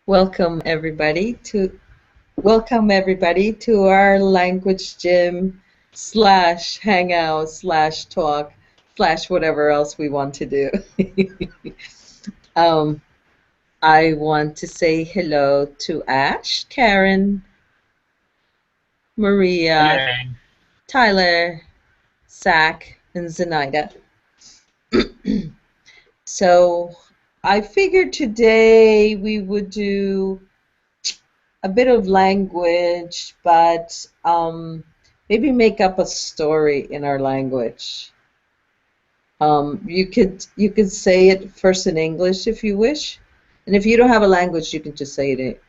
Welcome everybody to our language gym slash hangout slash talk slash whatever else we want to do. um, I want to say hello to Ash, Karen, Maria, Hey, Tyler, Zach, and Zenaida. So I figured today we would do a bit of language, but maybe make up a story in our language. You could say it first in English if you wish, and if you don't have a language, you can just say it.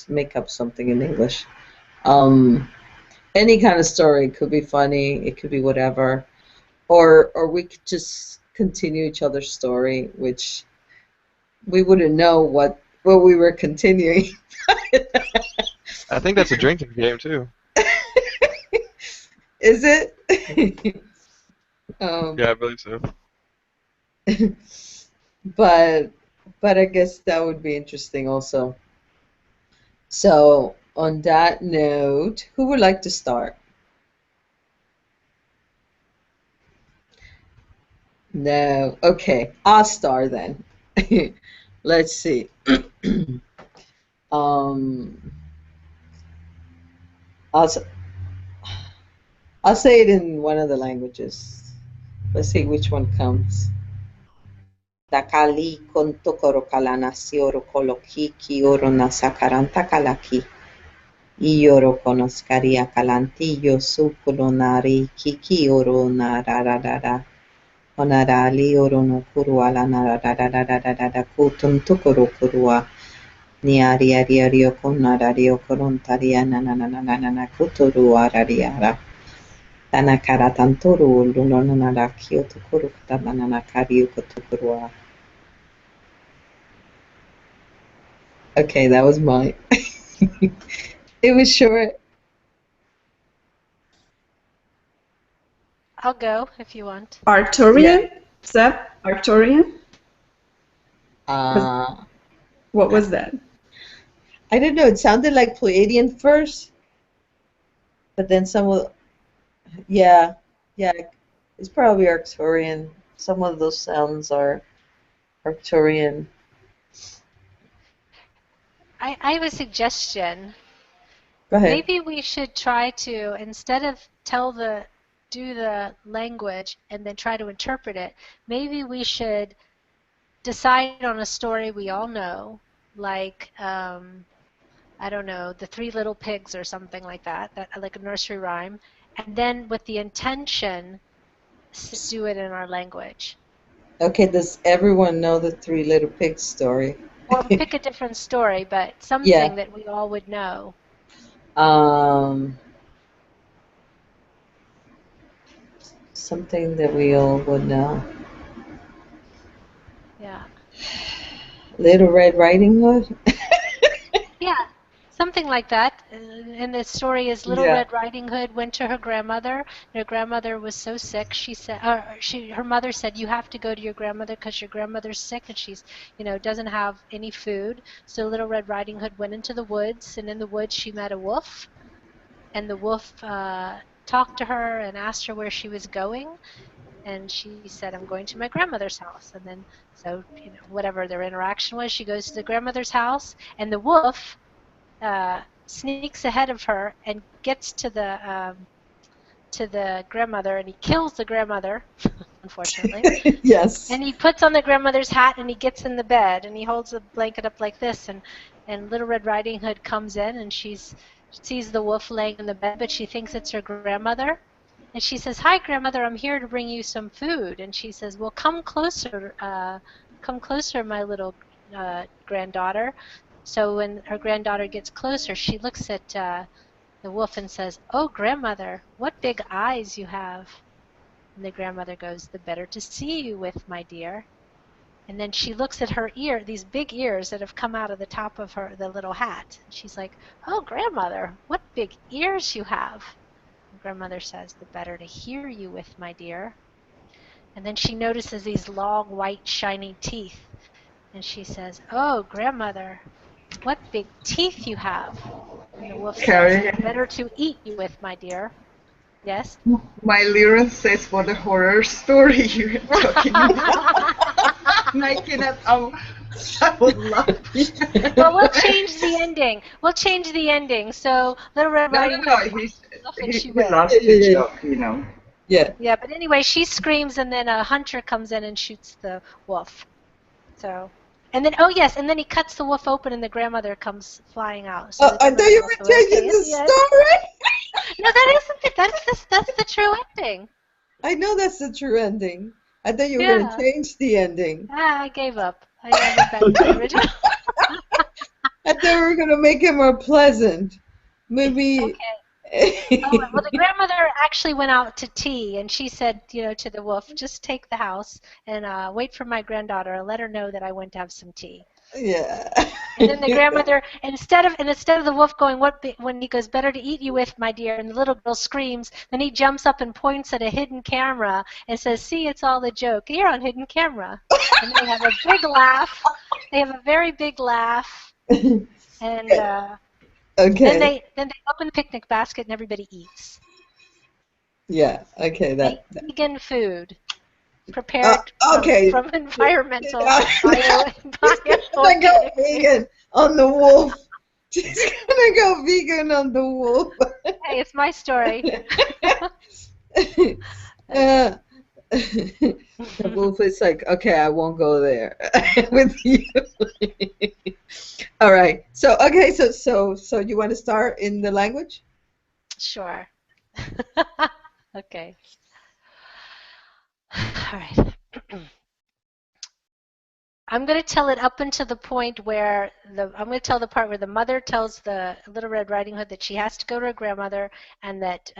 Make up something in English. Um, any kind of story. It could be funny. It could be whatever, or we could just continue each other's story, which we wouldn't know what we were continuing. I think that's a drinking game too. Is it? um, Yeah, I believe so. but but I guess that would be interesting also. So on that note, who would like to start? No. Okay, I'll start then. Let's see. Um, I'll s- I'll say it in one of the languages. Let's see which one comes. Dakali kontokoro kalana sioro koloki kioro na sakaranta kalaki. Iyoro konoskaria kalanti yo sukulonari kiki oro na rararara. Onarali oro no kurua la na rararararara kutun tukuru kurua. Ni ari ari ari o konarari o korontaria na na na na na na na kuturu arariara. Tana kara tanturu lulo na na ra kyoto kuru kata na na kari ukotukurua. Okay, that was mine. It was short. I'll go if you want. Yeah. Arcturian? Is that Arcturian? Uh, What I, was that? I don't know. It sounded like Pleiadian first, but then yeah, yeah, it's probably Arcturian. Some of those sounds are Arcturian. I have a suggestion. Go ahead. Maybe we should try to, instead of do the language and then try to interpret it, maybe we should decide on a story we all know, like, I don't know, The Three Little Pigs or something like that, like a nursery rhyme, and then with the intention, do it in our language. Okay, does everyone know the Three Little Pigs story? Or pick a different story, but Yeah. something that we all would know. Um, Something that we all would know. Yeah. Little Red Riding Hood? Yeah, something like that. And the story is Little Yeah. Red Riding Hood went to her grandmother. And her grandmother was so sick. She said, her mother said, you have to go to your grandmother because your grandmother's sick and she's, doesn't have any food. So Little Red Riding Hood went into the woods, and in the woods she met a wolf, and the wolf talked to her and asked her where she was going. And she said, I'm going to my grandmother's house. And then, so, whatever their interaction was, she goes to the grandmother's house, and the wolf sneaks ahead of her and gets to the grandmother, and he kills the grandmother, unfortunately. Yes. And he puts on the grandmother's hat, and he gets in the bed, and he holds the blanket up like this, and Little Red Riding Hood comes in, and she sees the wolf laying in the bed, but she thinks it's her grandmother. And she says, "Hi, grandmother, I'm here to bring you some food." And she says, "Well, come closer, my little granddaughter." So when her granddaughter gets closer, she looks at the wolf and says, "Oh, grandmother, what big eyes you have." And the grandmother goes, "The better to see you with, my dear." And then she looks at her ear, these big ears that have come out of the top of the little hat. And she's like, "Oh, grandmother, what big ears you have." And grandmother says, "The better to hear you with, my dear." And then she notices these long, white, shiny teeth. And she says, "Oh, grandmother, What big teeth you have. And the wolf says, Carrie, better to eat you with, my dear. Yes? my lyric says what a horror story you're talking about. I cannot, I would love it. Well, we'll change the ending. We'll change the ending. So Little Red Riding No, Hood finds the wolf and she he loves wins. Yeah, to yeah, joke, you know. yeah. Yeah, but anyway, she screams and then a hunter comes in and shoots the wolf. So, and then, oh yes, and then he cuts the wolf open and the grandmother comes flying out. So the I thought grandmother you also, were changing okay, at the the end. story. No, that isn't it. That's the true ending. I know that's the true ending. I thought you were going to Yeah. change the ending. I gave up. I went back to the original. I thought we were going to make it more pleasant. Maybe. Oh, well, the grandmother actually went out to tea, and she said, to the wolf, just take the house and wait for my granddaughter and let her know that I went to have some tea. Yeah. And then the grandmother, instead of the wolf going, when he goes, better to eat you with, my dear, and the little girl screams, then he jumps up and points at a hidden camera and says, see, it's all a joke. You're on hidden camera. And they have a big laugh. They have a very big laugh. And Okay. then they open the picnic basket and everybody eats. Yeah. Okay. Vegan food prepared Okay. from environmental She's gonna go vegan on the wolf. She's gonna go vegan on the wolf. Hey, it's my story. The wolf is like, okay, I won't go there with you. All right. So okay. So you want to start in the language? Sure. Okay. All right. I'm going to tell it up until the point where I'm going to tell the part where the mother tells the Little Red Riding Hood that she has to go to her grandmother and that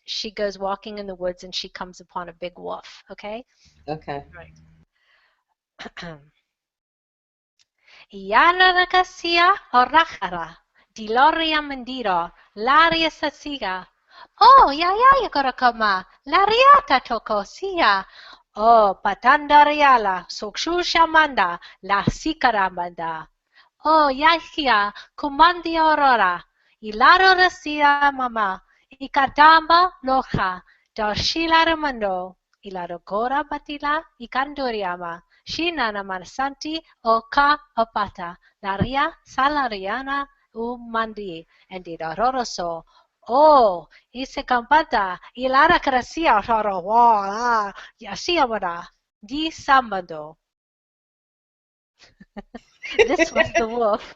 she goes walking in the woods and she comes upon a big wolf. Okay? Okay. Right. Yana rakasia orakara, diloria mendiro, laria sasiga. Oh, ya korakama, lariata tokosia. Oh, patandariala, sokshu la sikaramanda. Oh, yahia, kumandi aurora, ilaro rasia mama, ikadamba loja, darshilaramando, ilarogora batila, ikanduriama. Shinana Mansanti Oka Opata Laria Salariana Umandi and Roroso. Oh, ise campata ilara cracia roro wa yasiamada di sambado. This was the wolf.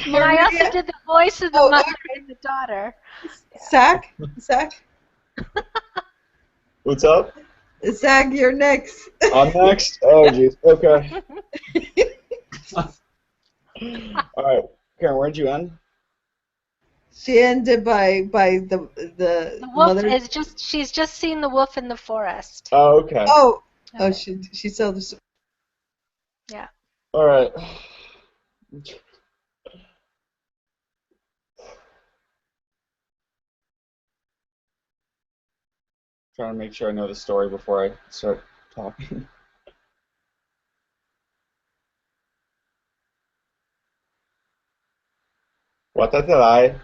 And I also did the voice of the mother and the daughter. Zach? What's up? Zach, you're next. I'm next? Oh, jeez. Okay. All right. Karen, where'd you end? She ended by the The wolf mother. is she's just seen the wolf in the forest. Oh, okay. Oh, she saw the. Yeah. All right. Trying to make sure I know the story before I start talking. Wataterai.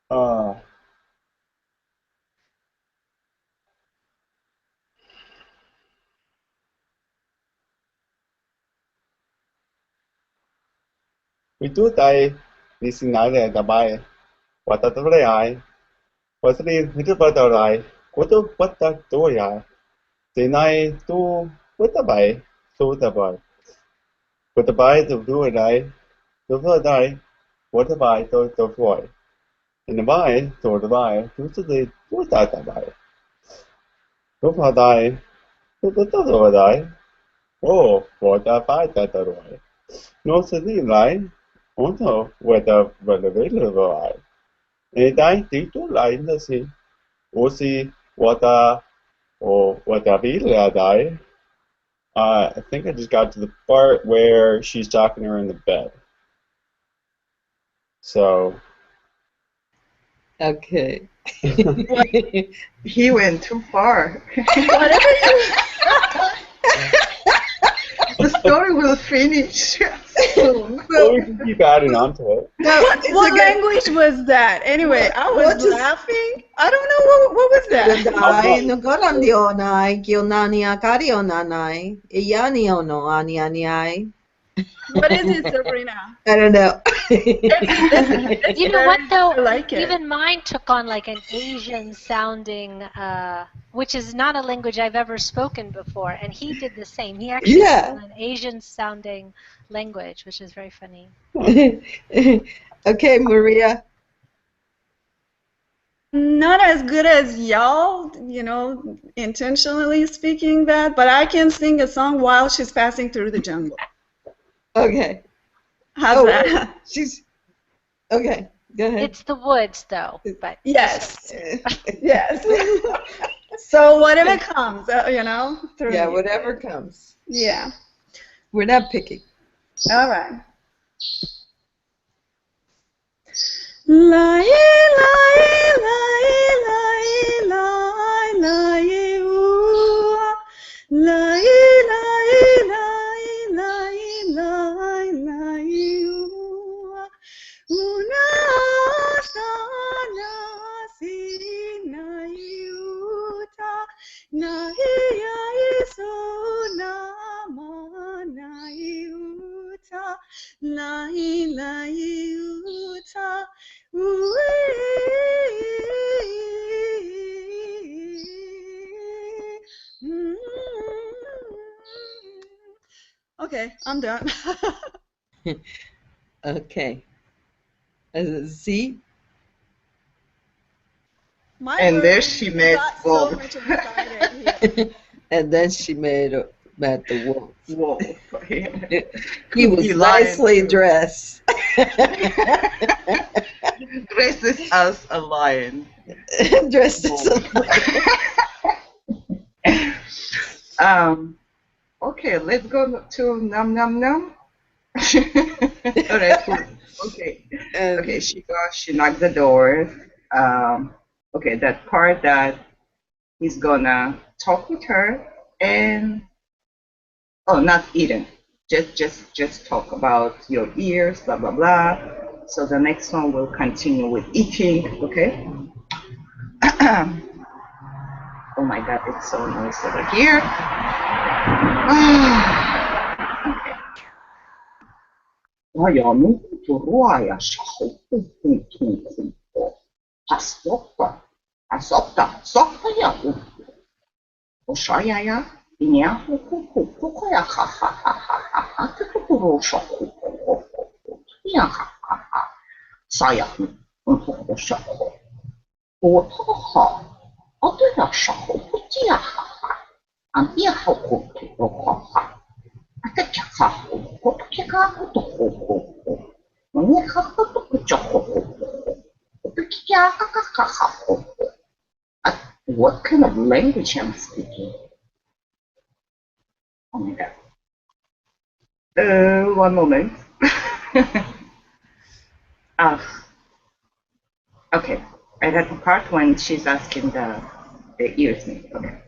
uh, Vitutai Nisinale Dabai. Wataterai. Wasri Vitupatarai. Kutu Patatoya. Denai tu Watabai. Sotabai. Watabai to Duadai. Duadai. Watabai to Foy. And the by to the by to the Watabai. Dupadai. To the Totodai. Oh, Watabai Tataroi. No city line. Also, whether available. And I think to line the sea. O see what a die. I think I just got to the part where she's talking to her in the bed. So. Okay. He went too far. Whatever you. The story will finish soon. Well, we can keep adding on to it. What language was that? Anyway, I was what is- laughing. I don't know what was that. Dai, nagorandi onai, gionani akari onanai, iyani ono ani ani ai. What is it, Sabrina? I don't know. It's You know what though? I like it. Even mine took on like an Asian sounding, which is not a language I've ever spoken before, and he did the same. He actually Yeah. took on an Asian sounding language, which is very funny. Okay, Maria. Not as good as y'all, intentionally speaking that, but I can sing a song while she's passing through the jungle. Okay. How's that? She's okay. Go ahead. It's the woods though, but Yes. Yes. So whatever comes, through Yeah, you. whatever comes. Yeah. We're not picky. All right. Lie, lie, lie, lie, lie, lie, ooh. Lie, lie, lie, lie, lie, lie, ooh. Una sana si na iuta na iya iso na ma na iuta la iuta Okay, I'm done. Okay. See? And there she met got so Wolf. much excited here. And then she met the wolf. Wolf. He was He lied nicely too. dressed. Dresses as a lion. Dressed as a Okay, let's go to Nam Nam Nam. All right, cool. Okay. Okay, she knocked the door. Okay, that part that he's gonna talk with her and not eating. Just talk about your ears, blah blah blah. So the next one will continue with eating, okay? Oh my god, it's so noisy over here. What kind of language I'm speaking? Oh my god. One moment. Okay. I had the part when she's asking the ears name. Okay.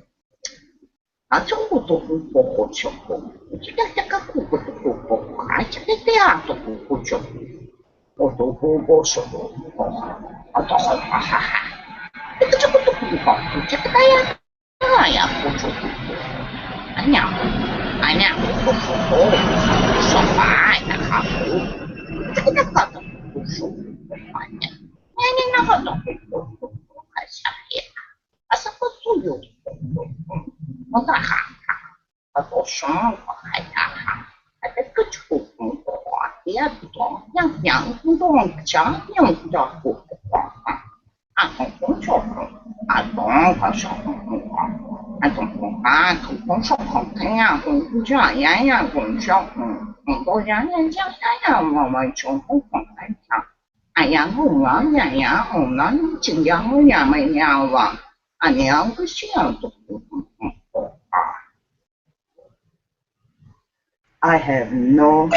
I have no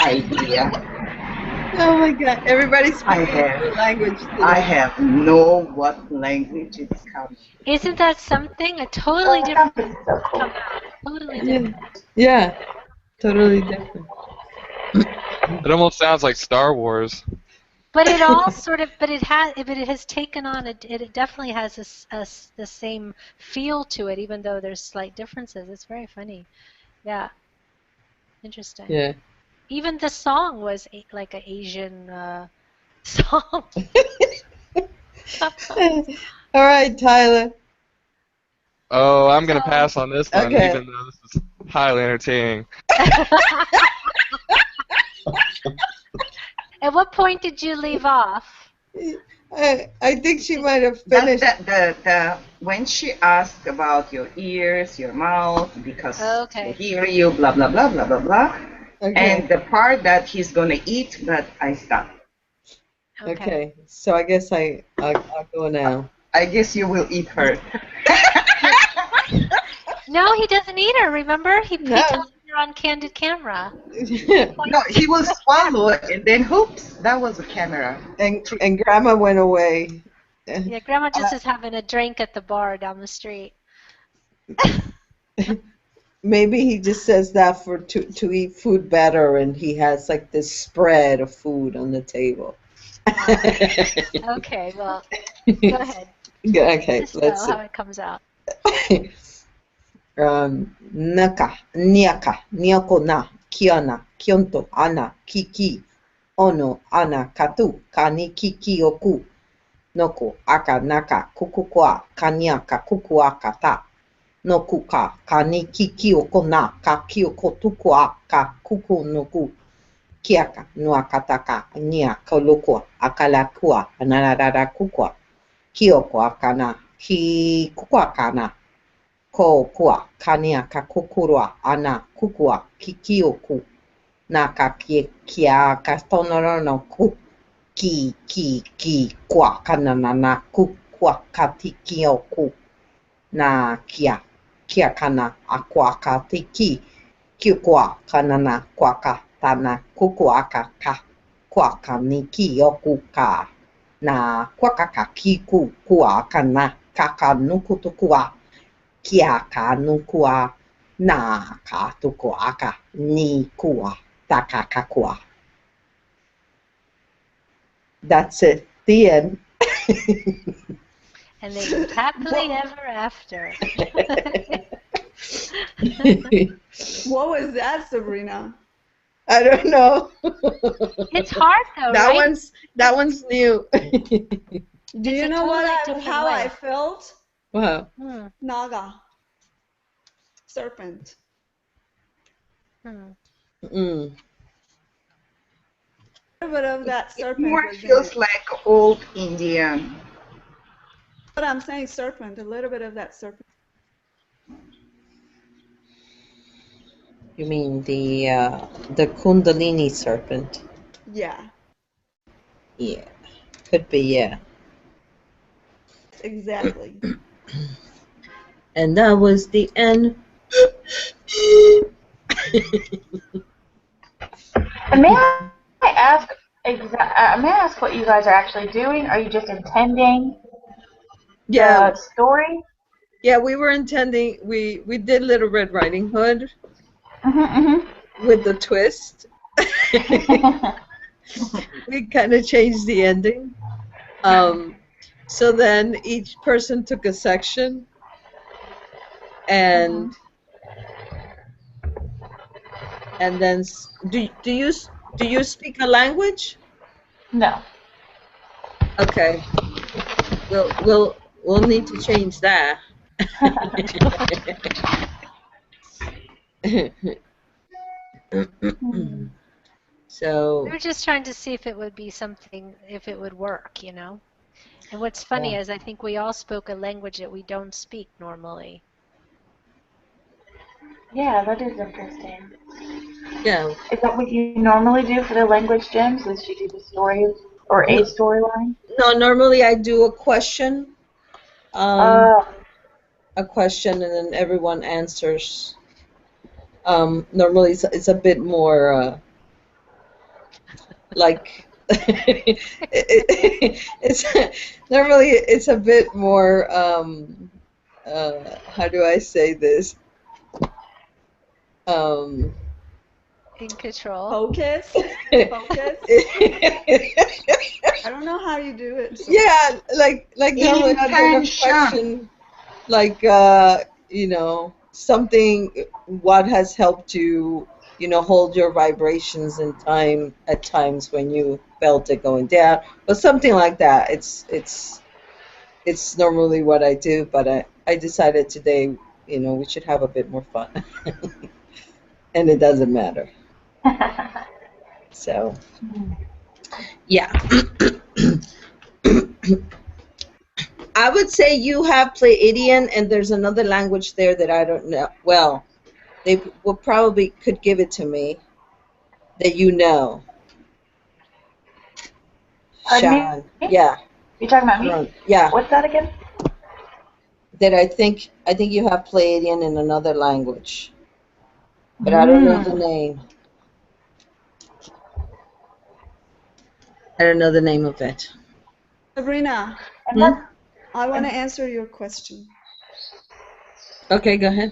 idea Oh my God! Everybody's I speaking a new have. language I today. have no what language is coming. Isn't that something? A totally different come out. Totally Yeah, different. yeah, totally different. It almost sounds like Star Wars. But it all sort of, but it has taken on it definitely has the same feel to it, even though there's slight differences. It's very funny. Yeah, interesting. Yeah. Even the song was like an Asian song. All right, Tyler. Oh, I'm gonna So, pass on this one, Okay. even though this is highly entertaining. at what point did you leave off? I think she might have That's finished. the when she asked about your ears, your mouth, because they Okay. hear you, blah blah blah blah blah blah, Okay. and the part that he's gonna eat, but I stopped. Okay. Okay. So I guess I'll go now. I guess you will eat her. No, he doesn't eat her. Remember, he No. tells her on candid camera. No, he will swallow it, and then oops, that was a camera. and Grandma went away. Yeah, Grandma just is having a drink at the bar down the street. Maybe he just says that for to eat food better, and he has like this spread of food on the table. Okay, well, go ahead. Okay, Just let's know see. how it comes out. Naka, niaka, nioko na, kiana, kionto, ana, kiki, ono, ana, katu, kani, kiki, oku, noko, aka, naka, kukukua, kaniaka, kukuaka, ta, noku ka, kani, kiki, oko na, ka, kioko, tukua, ka, kuku, noku, kiaka, nuakataka, nia, kolokua, akalakua, anarara, kukua, kioko, akana, ki, kukua, kana, ko kua kania ka kukurua ana kukua kikioku na ka kia ka tonorano ku ki kua kanana na kukua ka tikioku na kia kana a kua ka tiki kukua kanana kua ka tana kukua ka kua ka niki oku ka na kua ka kiku kua kana kaka nukutukua kia ka nukua na ka tuku aka ni kua taka kakua. That's it. The end. And they lived happily ever after. What was that, Sabrina? I don't know. It's hard though, that right? that one's new. Do It's you a know totally what different how way. I felt? Wow. Naga. Serpent. Mm. A little bit of that It serpent more was in feels it. like old Indian. But I'm saying serpent, a little bit of that serpent. You mean the Kundalini serpent? Yeah, Yeah. Could be, yeah. exactly. And that was the end. And may I ask what you guys are actually doing? Are you just intending Yeah. the story? Yeah, we were intending we did Little Red Riding Hood with the twist. We kind of changed the ending. So then each person took a section, and then do you speak a language? No. Okay. We'll need to change that. So We were just trying to see if it would be something, if it would work, you know? And what's funny is I think we all spoke a language that we don't speak normally. Yeah, that is interesting. yeah. Is that what you normally do for the language gems? Is you do the story or a storyline? No, normally I do a question. A question, and then everyone answers. Normally it's a bit more like It's normally it's a bit more how do I say this? Um, In control. Focus. Focus. I don't know how you do it. So. Yeah, like normally I'd get a Intention. question like you know, something what has helped you, you know, hold your vibrations in time at times when you felt it going down, or something like that. It's normally what I do, but I decided today, you know, we should have a bit more fun. And it doesn't matter. So, yeah. I would say you have Pleiadian, and there's another language there that I don't know. Well, they will probably could give it to me that you know. Pardon Sharon. me? Yeah. You're talking about me? Sharon. Yeah. What's that again? That I think you have Pleiadian in another language, but I don't know the name. I don't know the name of it. Sabrina, I want to answer your question. Okay, go ahead.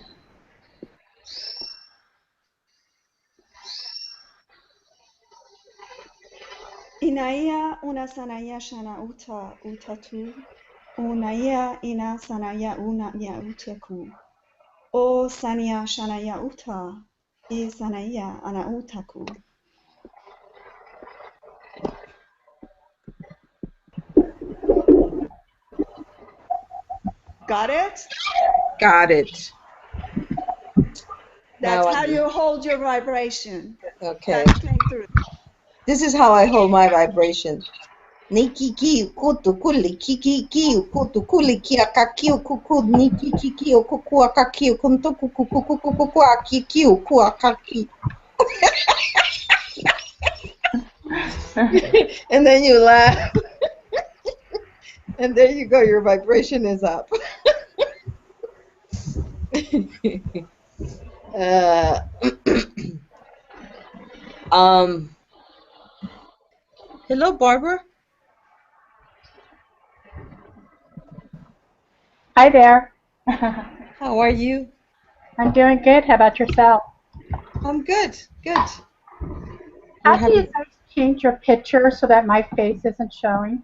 Inaya una sanaya shana uta utatu. Unaya ina sanaya una ya utaku. O sania shanaya uta. I sanaya ana utaku. Got it? Got it. That's Now how you hold your vibration. Okay. That came through. This is how I hold my vibration. Niki ki kutu kuli kiki ki kutu kuli ki akaki kuku niki kiki kuku akaki kunto kuku kuku kuku akiki kuku akaki. And then you laugh. And there you go, your vibration is up. Hello, Barbara. Hi there. How are you? I'm doing good. How about yourself? I'm good. Good. How do you guys change your picture so that my face isn't showing?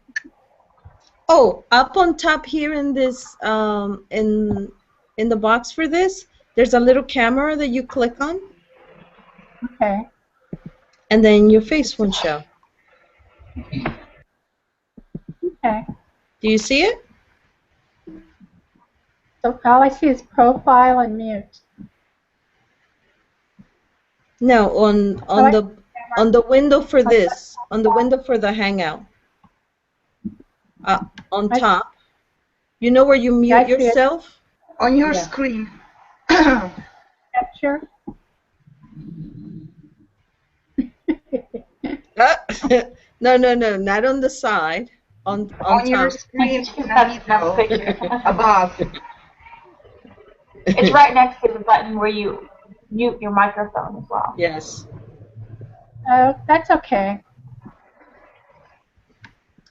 Oh, up on top here in this in the box for this, there's a little camera that you click on. Okay. And then your face won't show. Okay. Do you see it? So all I see is profile and mute. No, on the window for this, on the window for the Hangout. On top. You know where you mute yourself? On your screen. Capture. No, not on the side. On top. Your screen, above. It's right next to the button where you mute your microphone as well. Yes. Oh, that's okay.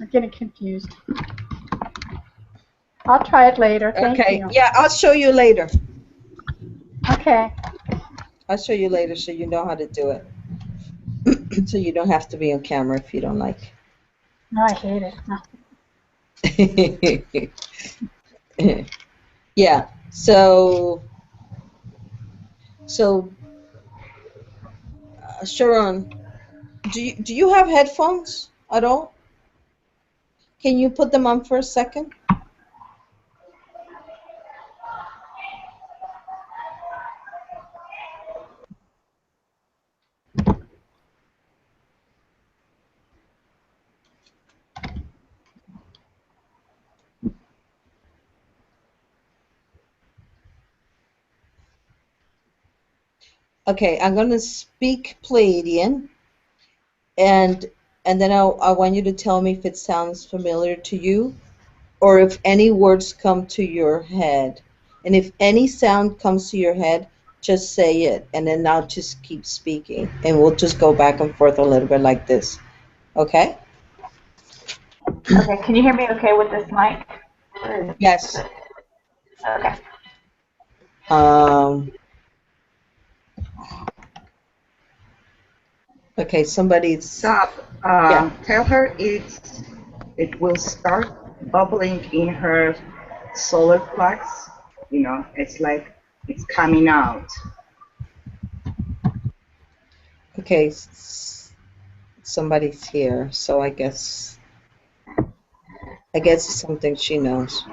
I'm getting confused. I'll try it later. Thank you. Yeah, I'll show you later. Okay. I'll show you later so you know how to do it. So you don't have to be on camera if you don't like. No, I hate it. Yeah. So Sharon, do you have headphones at all? Can you put them on for a second? Okay, I'm going to speak Pleiadian, and then I want you to tell me if it sounds familiar to you, or if any words come to your head. And if any sound comes to your head, just say it, and then I'll just keep speaking, and we'll just go back and forth a little bit like this. Okay? Okay, can you hear me okay with this mic? Yes. Okay. Okay, somebody's. Stop. Yeah. Tell her it will start bubbling in her solar plex. You know, it's like it's coming out. Okay, somebody's here, so I guess it's something she knows.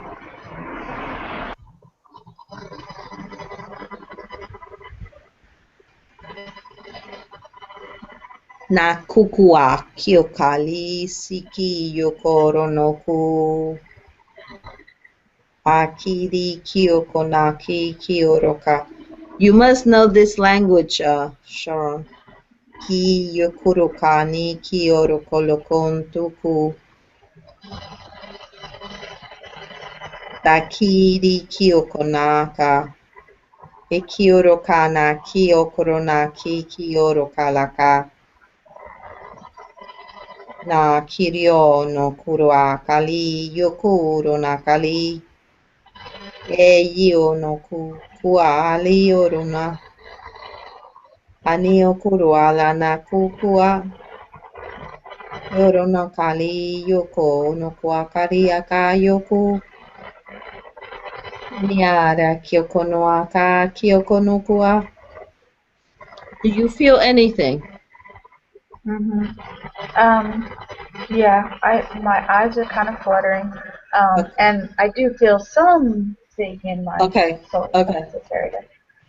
Na kukua kiokali siki yokoro no ku akiri kiokonaki kioroka. You must know this language, Sharon. Ki yokoroka ni kiorokolokontuku. Dakiri kiokonaka. E kiorokana kiokoronaki kiorokalaka. Na kirio no kurua kali yokuro na kali. E io no kukua ali yoruna. Ani okuru ala na kukua. Yoro no kali yoko no kuakari aka yoku. Niara kyoko no aka kyoko no kua. Do you feel anything? Yeah, my eyes are kind of fluttering, Okay. and I do feel something in my solar plexus area,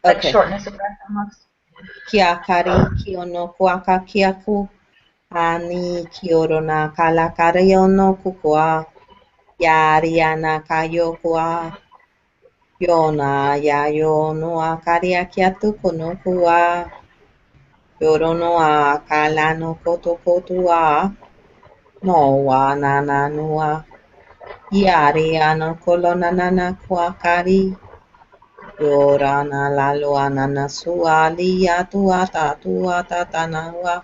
like shortness of breath almost. Kiakari kiono kuaka kiaku. Ani kioro na kalakari ono kukua. Yari ana kayokua. Yona ya yono akari akiatu kono kua. Yoro no a kala no koto kotua. No wa nana nua. Yari ano kolona nana kuakari. Yora na lalo anana suali atua tatua tatanawa.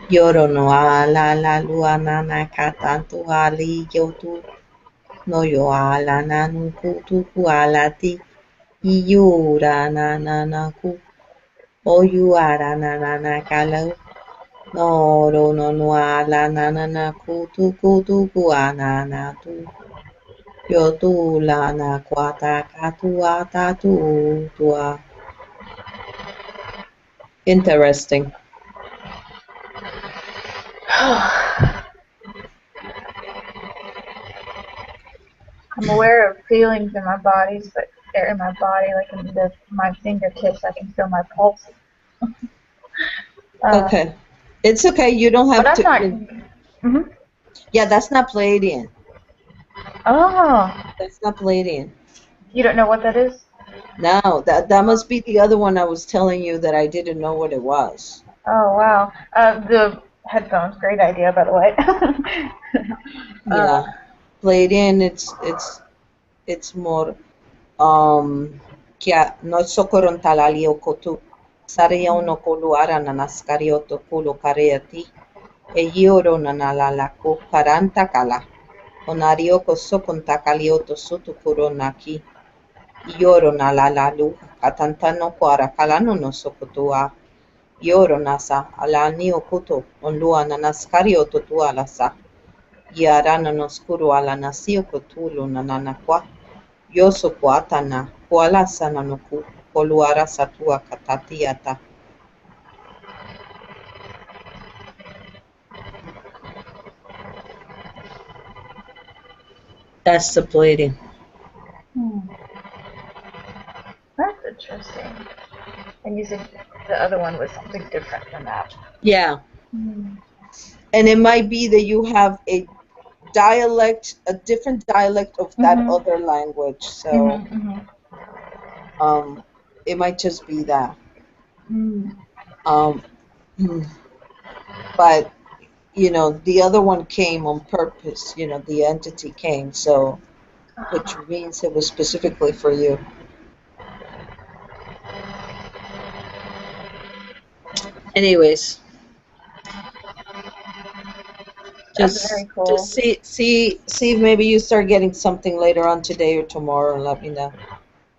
Yoro no ala la lua nana katantu ali yotu. No yo ala nanu kutu kualati. Iyura nana ku. Oyu ara nana kalau. No ro no no ala nana kutu kutu kuanana tu. Yo tu la na kwata katua tatu tua. Interesting. I'm aware of feelings in my bodies, but they're in my body, like in my fingertips. I can feel my pulse. Okay. It's okay. You don't have to. Not, Yeah, that's not Palladian. Oh. That's not Palladian. You don't know what that is? No, that must be the other one I was telling you that I didn't know what it was. Oh, wow. The headphones, great idea, by the way. Yeah. Palladian, it's more kia no sokoron talali o kotu. Saria no kolu ara na naskari o to kulu kareati. E yoro na nalala ko karanta kala. Onario ko sokon takali o to sutu kuronaki. Yoro na lalalu katantano ko ara kalano no sokotua. Yoro nasa alani okuto onlua na naskari o to tualasa. Yarana no skuru ala nasio kotulu na nanakwa. Yoso kuatana kuala sana no ku koluara satua katatiata. That's the Palladian. That's interesting. And you said the other one was something different than that. Yeah. And it might be that you have a different dialect of that other language. So it might just be that. But the other one came on purpose, the entity came, so which means it was specifically for you. Anyways, That's very cool. Just see if maybe you start getting something later on today or tomorrow, and let me know.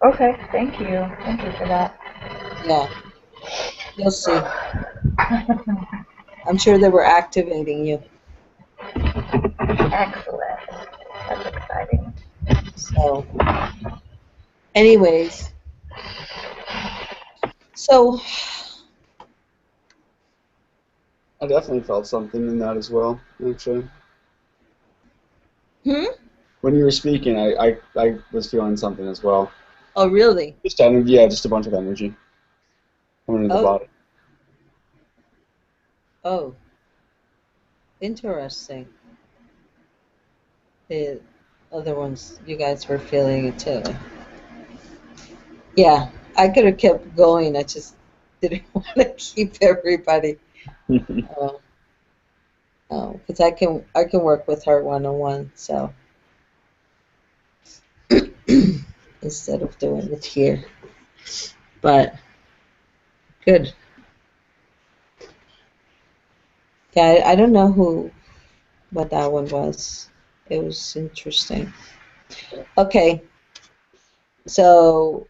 Okay, thank you. Thank you for that. Yeah, you'll see. I'm sure they were activating you. Excellent. That's exciting. So, anyways, so I definitely felt something in that as well, actually. When you were speaking, I was feeling something as well. Oh, really? Just energy, yeah, just a bunch of energy coming into the Oh, body. oh, interesting. The other ones, you guys were feeling it too. Yeah, I could have kept going. I just didn't want to keep everybody. Because I can work with her one-on-one. So instead of doing it here, but good. Yeah, I don't know what that one was. It was interesting. Okay, so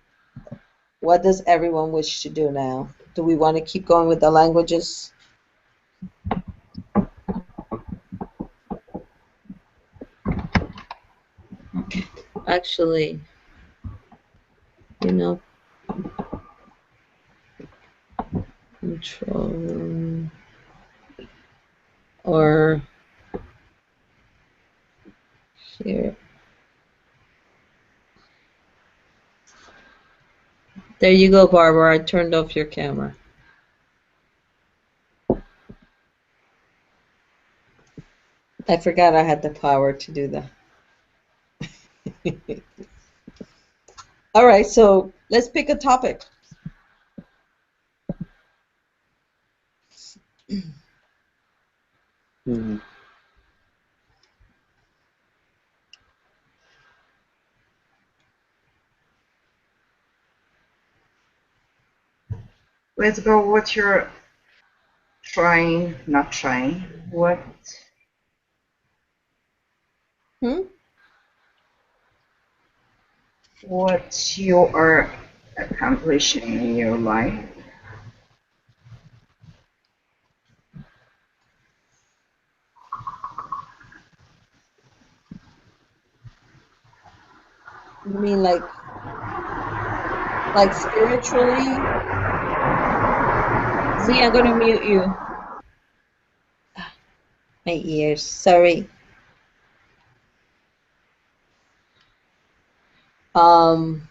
what does everyone wish to do now? Do we want to keep going with the languages? Actually, you know, control or here. There you go, Barbara. I turned off your camera. I forgot I had the power to do that. All right, so let's pick a topic. Let's go. What you're trying, not trying. What you are accomplishing in your life. You mean like spiritually? See, I'm gonna mute you. My ears. Sorry. Um,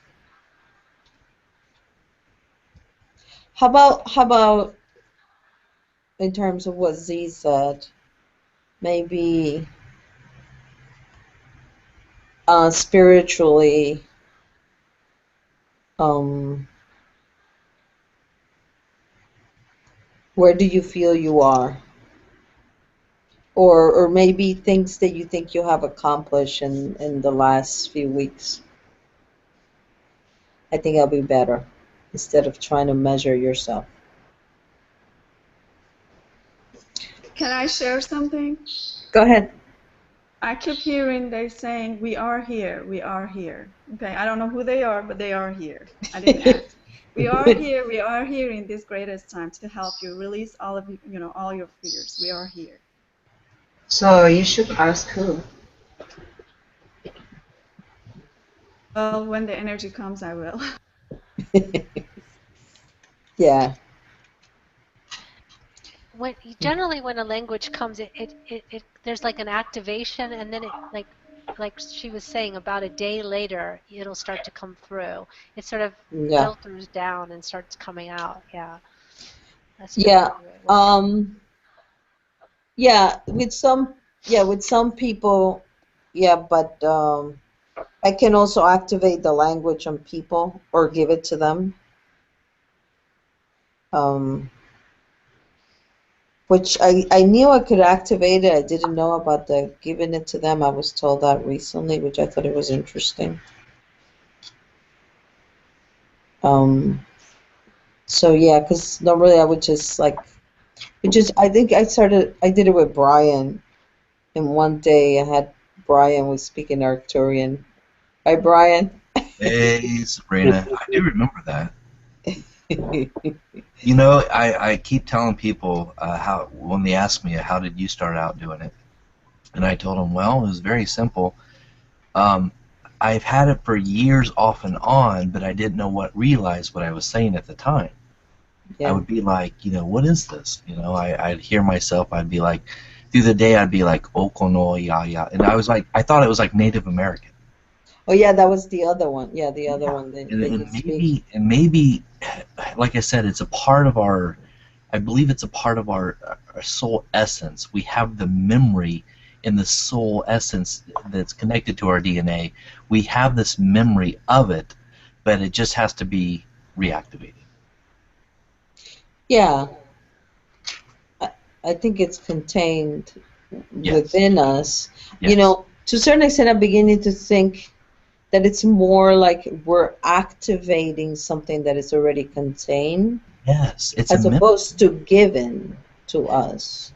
how about in terms of what Z said? Maybe spiritually, where do you feel you are? Or maybe things that you think you have accomplished in the last few weeks. I think that'll be better instead of trying to measure yourself. Can I share something? Go ahead. I keep hearing they saying, we are here, we are here. Okay, I don't know who they are, but they are here. I didn't ask. We are here in this greatest time to help you release all of you, all your fears. We are here. So you should ask who. Well, when the energy comes, I will. Yeah. Generally when a language comes, there's like an activation, and then it like she was saying, about a day later it'll start to come through. It sort of filters down and starts coming out. Yeah. That's yeah. Yeah, with some people, yeah, but I can also activate the language on people or give it to them. Which I knew I could activate it. I didn't know about the giving it to them. I was told that recently, which I thought it was interesting. So yeah, because normally I would just I think I did it with Brian, And one day I had Brian was speaking Arcturian. Hi, Brian. Hey, Sabrina. I do remember that. You know, I keep telling people how when they ask me how did you start out doing it, and I told them, well, it was very simple. Um, I've had it for years off and on, but I didn't realize what I was saying at the time. I Yeah. would be like, what is this? I'd hear myself. I'd be like, through the day, I'd be like, Okono ya ya, and I thought it was like Native American. Oh yeah, that was the other one. Yeah, the other one that you And speak. maybe, like I said, it's a part of our. I believe it's a part of our soul essence. We have the memory in the soul essence that's connected to our DNA. We have this memory of it, but it just has to be reactivated. Yeah, I think it's contained Yes. within us. Yes. To a certain extent, I'm beginning to think that it's more like we're activating something that is already contained, Yes. It's as a memory. opposed to given to us.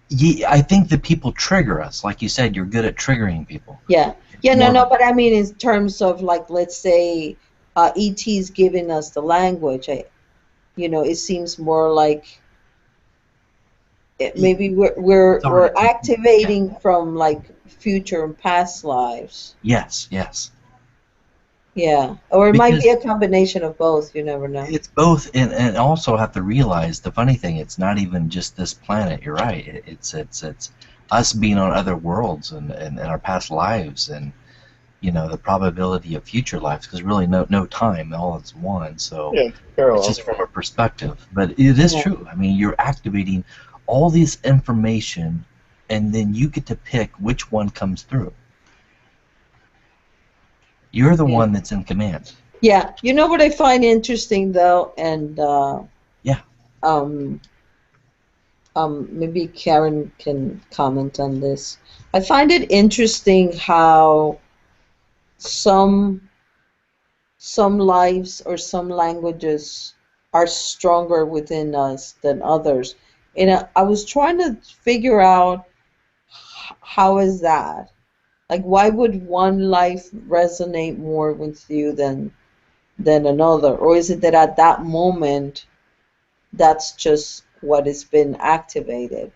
Yeah, I think that people trigger us. Like you said, you're good at triggering people. Yeah. It's No, more but I mean in terms of like, let's say, ET's giving us the language. It seems more like maybe it's already we're contained. Yeah. activating from like future and past lives. Yes. Yes. Yeah, or it might be Because a combination of both. You never know. it's both, and also have to realize the funny thing. It's not even just this planet. You're right. It's us being on other worlds and our past lives, and the probability of future lives. Because really, no time. All it's one. So Yeah, it's it's parallel. just from a perspective. But it is Yeah. true. I mean, you're activating all this information, and then you get to pick which one comes through. You're the Yeah. one that's in command. Yeah. You know what I find interesting though, and Yeah. um, maybe Karen can comment on this. I find it interesting how some some lives or some languages are stronger within us than others. And I was trying to figure out how is that? Like, why would one life resonate more with you than another? Or is it that at that moment, that's just what has been activated?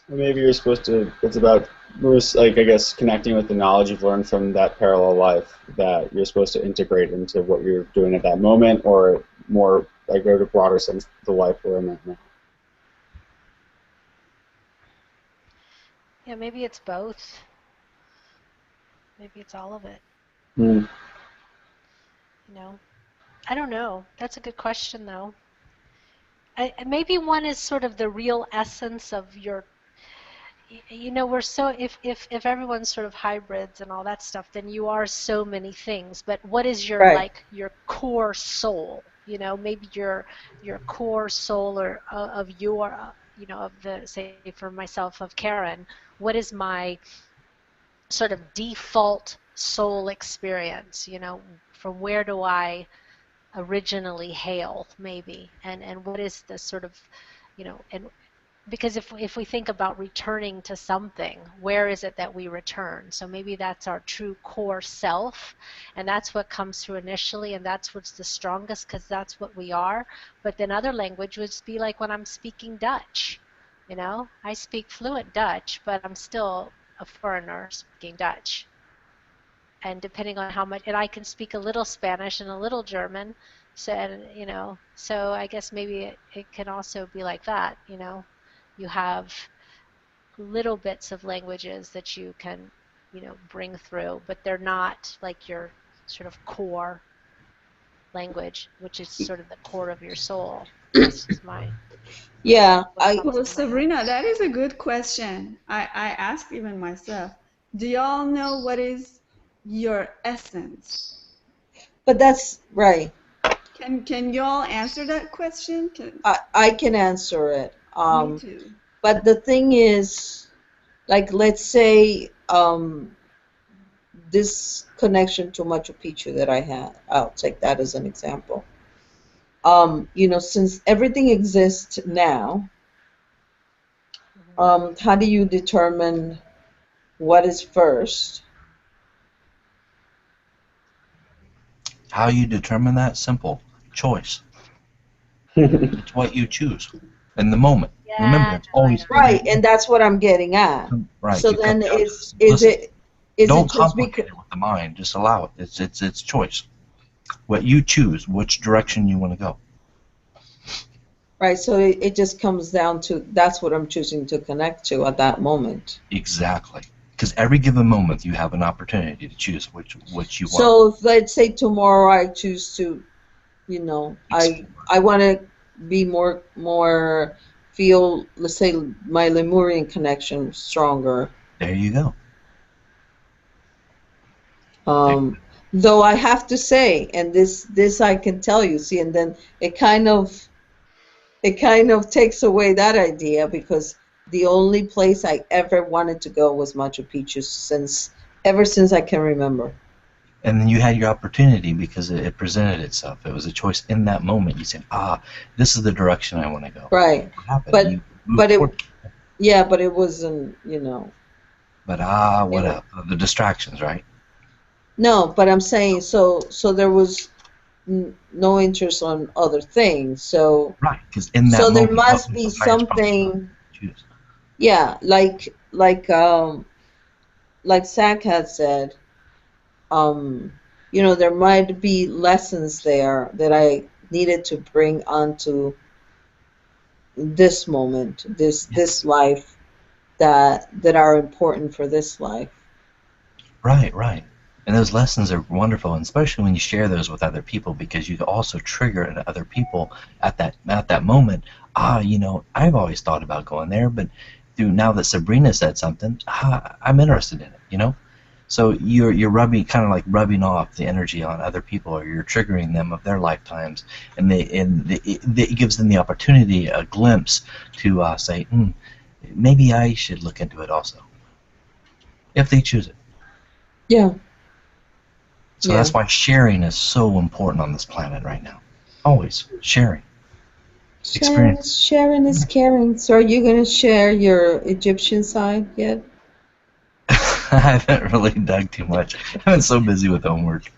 Maybe you're supposed to. It's about, like, I guess, connecting with the knowledge you've learned from that parallel life that you're supposed to integrate into what you're doing at that moment, or more, like, go to broader sense, the life we're in right now. Yeah, maybe it's both. Maybe it's all of it. Hmm. I don't know. That's a good question, though. Maybe one is sort of the real essence of your. We're so if everyone's sort of hybrids and all that stuff, then you are so many things. But what is your Right. your core soul? Maybe your core soul or of your of the, say, for myself, of Karen. What is my sort of default soul experience? From where do I originally hail, maybe, and what is the sort of, and because if we think about returning to something, where is it that we return? So maybe that's our true core self, and that's what comes through initially, and that's what's the strongest, because that's what we are. But then other language would be like when I'm speaking Dutch. I speak fluent Dutch, but I'm still a foreigner speaking Dutch. And depending on how much, and I can speak a little Spanish and a little German, so, so I guess maybe it can also be like that. You have little bits of languages that you can, bring through, but they're not like your sort of core language, which is sort of the core of your soul. That's just Yeah, what comes Well, to my head. Sabrina, that is a good question. I asked even myself, do y'all know what is your essence? but that's right. Can y'all answer that question? I can answer it. Me too. But the thing is, like, let's say this connection to Machu Picchu that I had, I'll take that as an example. Since everything exists now, How do you determine what is first? How you determine that? Simple. Choice. It's what you choose in the moment. Yeah, Remember, it's no, I always don't. Right, and that's what I'm getting at. right. So It comes then down to is listen. it Don't just complicate because it with the mind. Just allow it. It's choice. What you choose, which direction you want to go. right? So it just comes down to that's what I'm choosing to connect to at that moment. Exactly. Because every given moment you have an opportunity to choose which you want. So if, let's say tomorrow I choose to, you know, I want to be more feel, let's say, my Lemurian connection stronger. There you go. Though I have to say, and this I can tell you, see, and then it kind of takes away that idea because the only place I ever wanted to go was Machu Picchu ever since I can remember. And then you had your opportunity because it presented itself. It was a choice in that moment. You said, this is the direction I want to go. Right. What happened? But it wasn't, you know. But what else? The distractions, right? No, but I'm saying so there was no interest on other things. So right, because in that so moment, there must be something. Yeah, like Zach had said, you know, there might be lessons there that I needed to bring onto this moment, this life that are important for this life. Right, right. And those lessons are wonderful, and especially when you share those with other people, because you also trigger in other people at that moment. You know, I've always thought about going there, but now that Sabrina said something, I'm interested in it. You know, so you're kind of like rubbing off the energy on other people, or you're triggering them of their lifetimes, and it gives them the opportunity, a glimpse to say, maybe I should look into it also, if they choose it. Yeah. So that's why sharing is so important on this planet right now. Always sharing. Experience. Sharing is caring. So are you going to share your Egyptian side yet? I haven't really dug too much. I've been so busy with homework.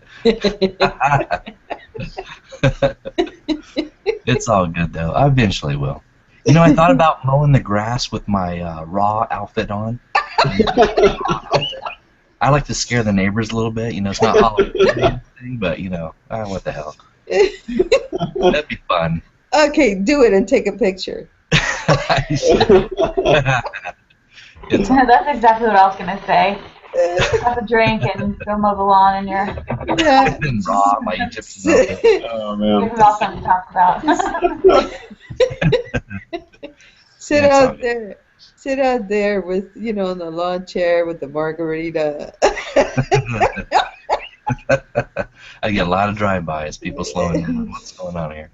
It's all good, though. I eventually will. You know, I thought about mowing the grass with my raw outfit on. I like to scare the neighbors a little bit. You know, it's not Halloween, but, you know, what the hell. That'd be fun. Okay, do it and take a picture. That's exactly what I was going to say. Have a drink and go mow the lawn in your... Yeah. Raw, my Egyptian outfit. Oh, man. This is all something to talk about. Sit out there with, you know, on the lawn chair with the margarita. I get a lot of drive-bys, people slowing down. What's going on here?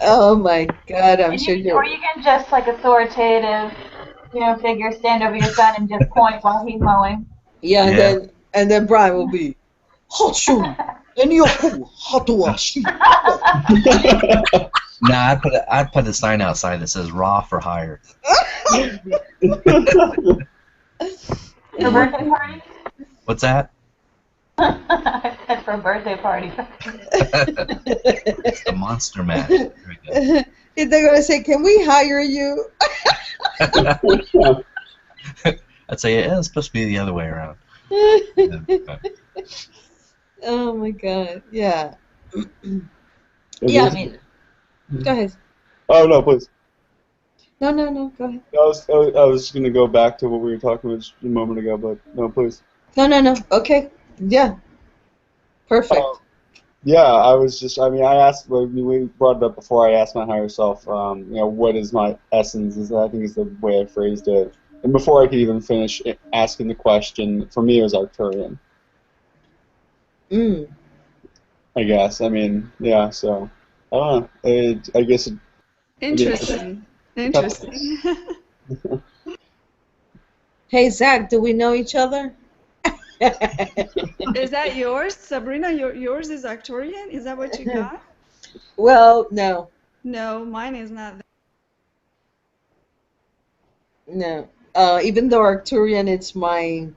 Oh my God, I'm sure you're... Or you can just, like, authoritative, you know, figure, stand over your son and just point while he's mowing. Yeah, and then Brian will be, Hachu, Enyoku, Hatuashi. Nah, I put a sign outside that says "Raw for hire." For birthday party? What's that? I said for a birthday party. It's the monster mash. They're gonna say, "Can we hire you?" I'd say it's supposed to be the other way around. Oh my God! Yeah. Yeah. I mean, go ahead. Oh no, please. No. Go ahead. I was just gonna go back to what we were talking about just a moment ago, but no, please. No. Okay. Yeah. Perfect. Yeah, I was just. I mean, I asked when we brought it up before. I asked my higher self, you know, what is my essence? I think is the way I phrased it. And before I could even finish asking the question, for me it was Arcturian. I guess. I mean, yeah. So I don't know. I guess. Interesting. Interesting. Hey Zach, do we know each other? Is that yours, Sabrina? Yours is Arcturian? Is that what you got? Well, no. No, mine is not. No. Even though Arcturian, it's my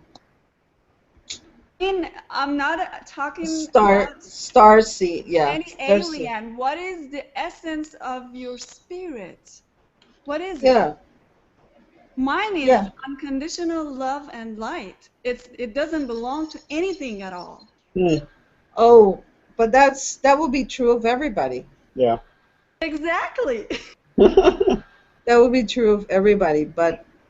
I'm not talking star about seed. Yeah, any star seed. alien. What is the essence of your spirit? What is it? Yeah, Mine is yeah. unconditional love and light. It doesn't belong to anything at all. Hmm. Oh, but that would be true of everybody. Yeah. Exactly. That would be true of everybody.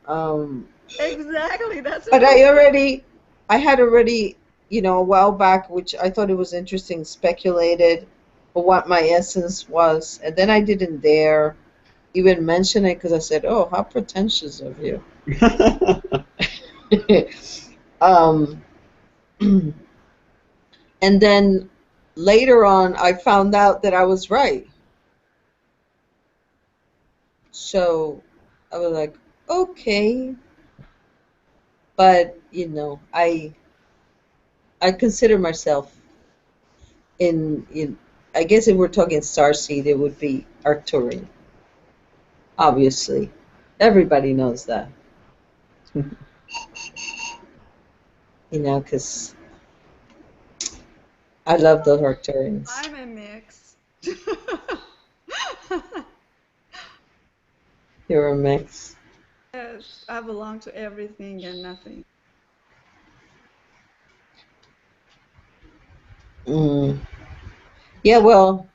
Um, Exactly. That's but what I'm saying. I had already, a while back, which I thought it was interesting, speculated for what my essence was, and then I didn't dare even mention it because I said, "Oh, how pretentious of you." um, and then later on, I found out that I was right. So I was like, okay, but I consider myself in I guess if we're talking starseed, it would be Arcturian. Obviously, everybody knows that, because I love the Arcturians. I'm a mix. You're a mix. Yes, I belong to everything and nothing. Mm. Yeah, well,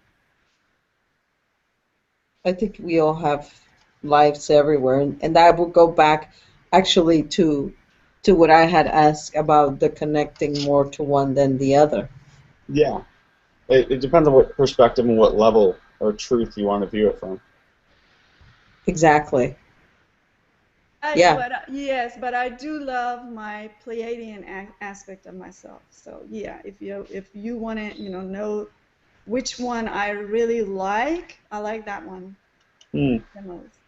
I think we all have lives everywhere, and that would go back actually to what I had asked about the connecting more to one than the other. Yeah. It depends on what perspective and what level or truth you want to view it from. Exactly. Yeah. Yes, but I do love my Pleiadian aspect of myself. So yeah, if you want to know which one I really like, I like that one Hmm. the most.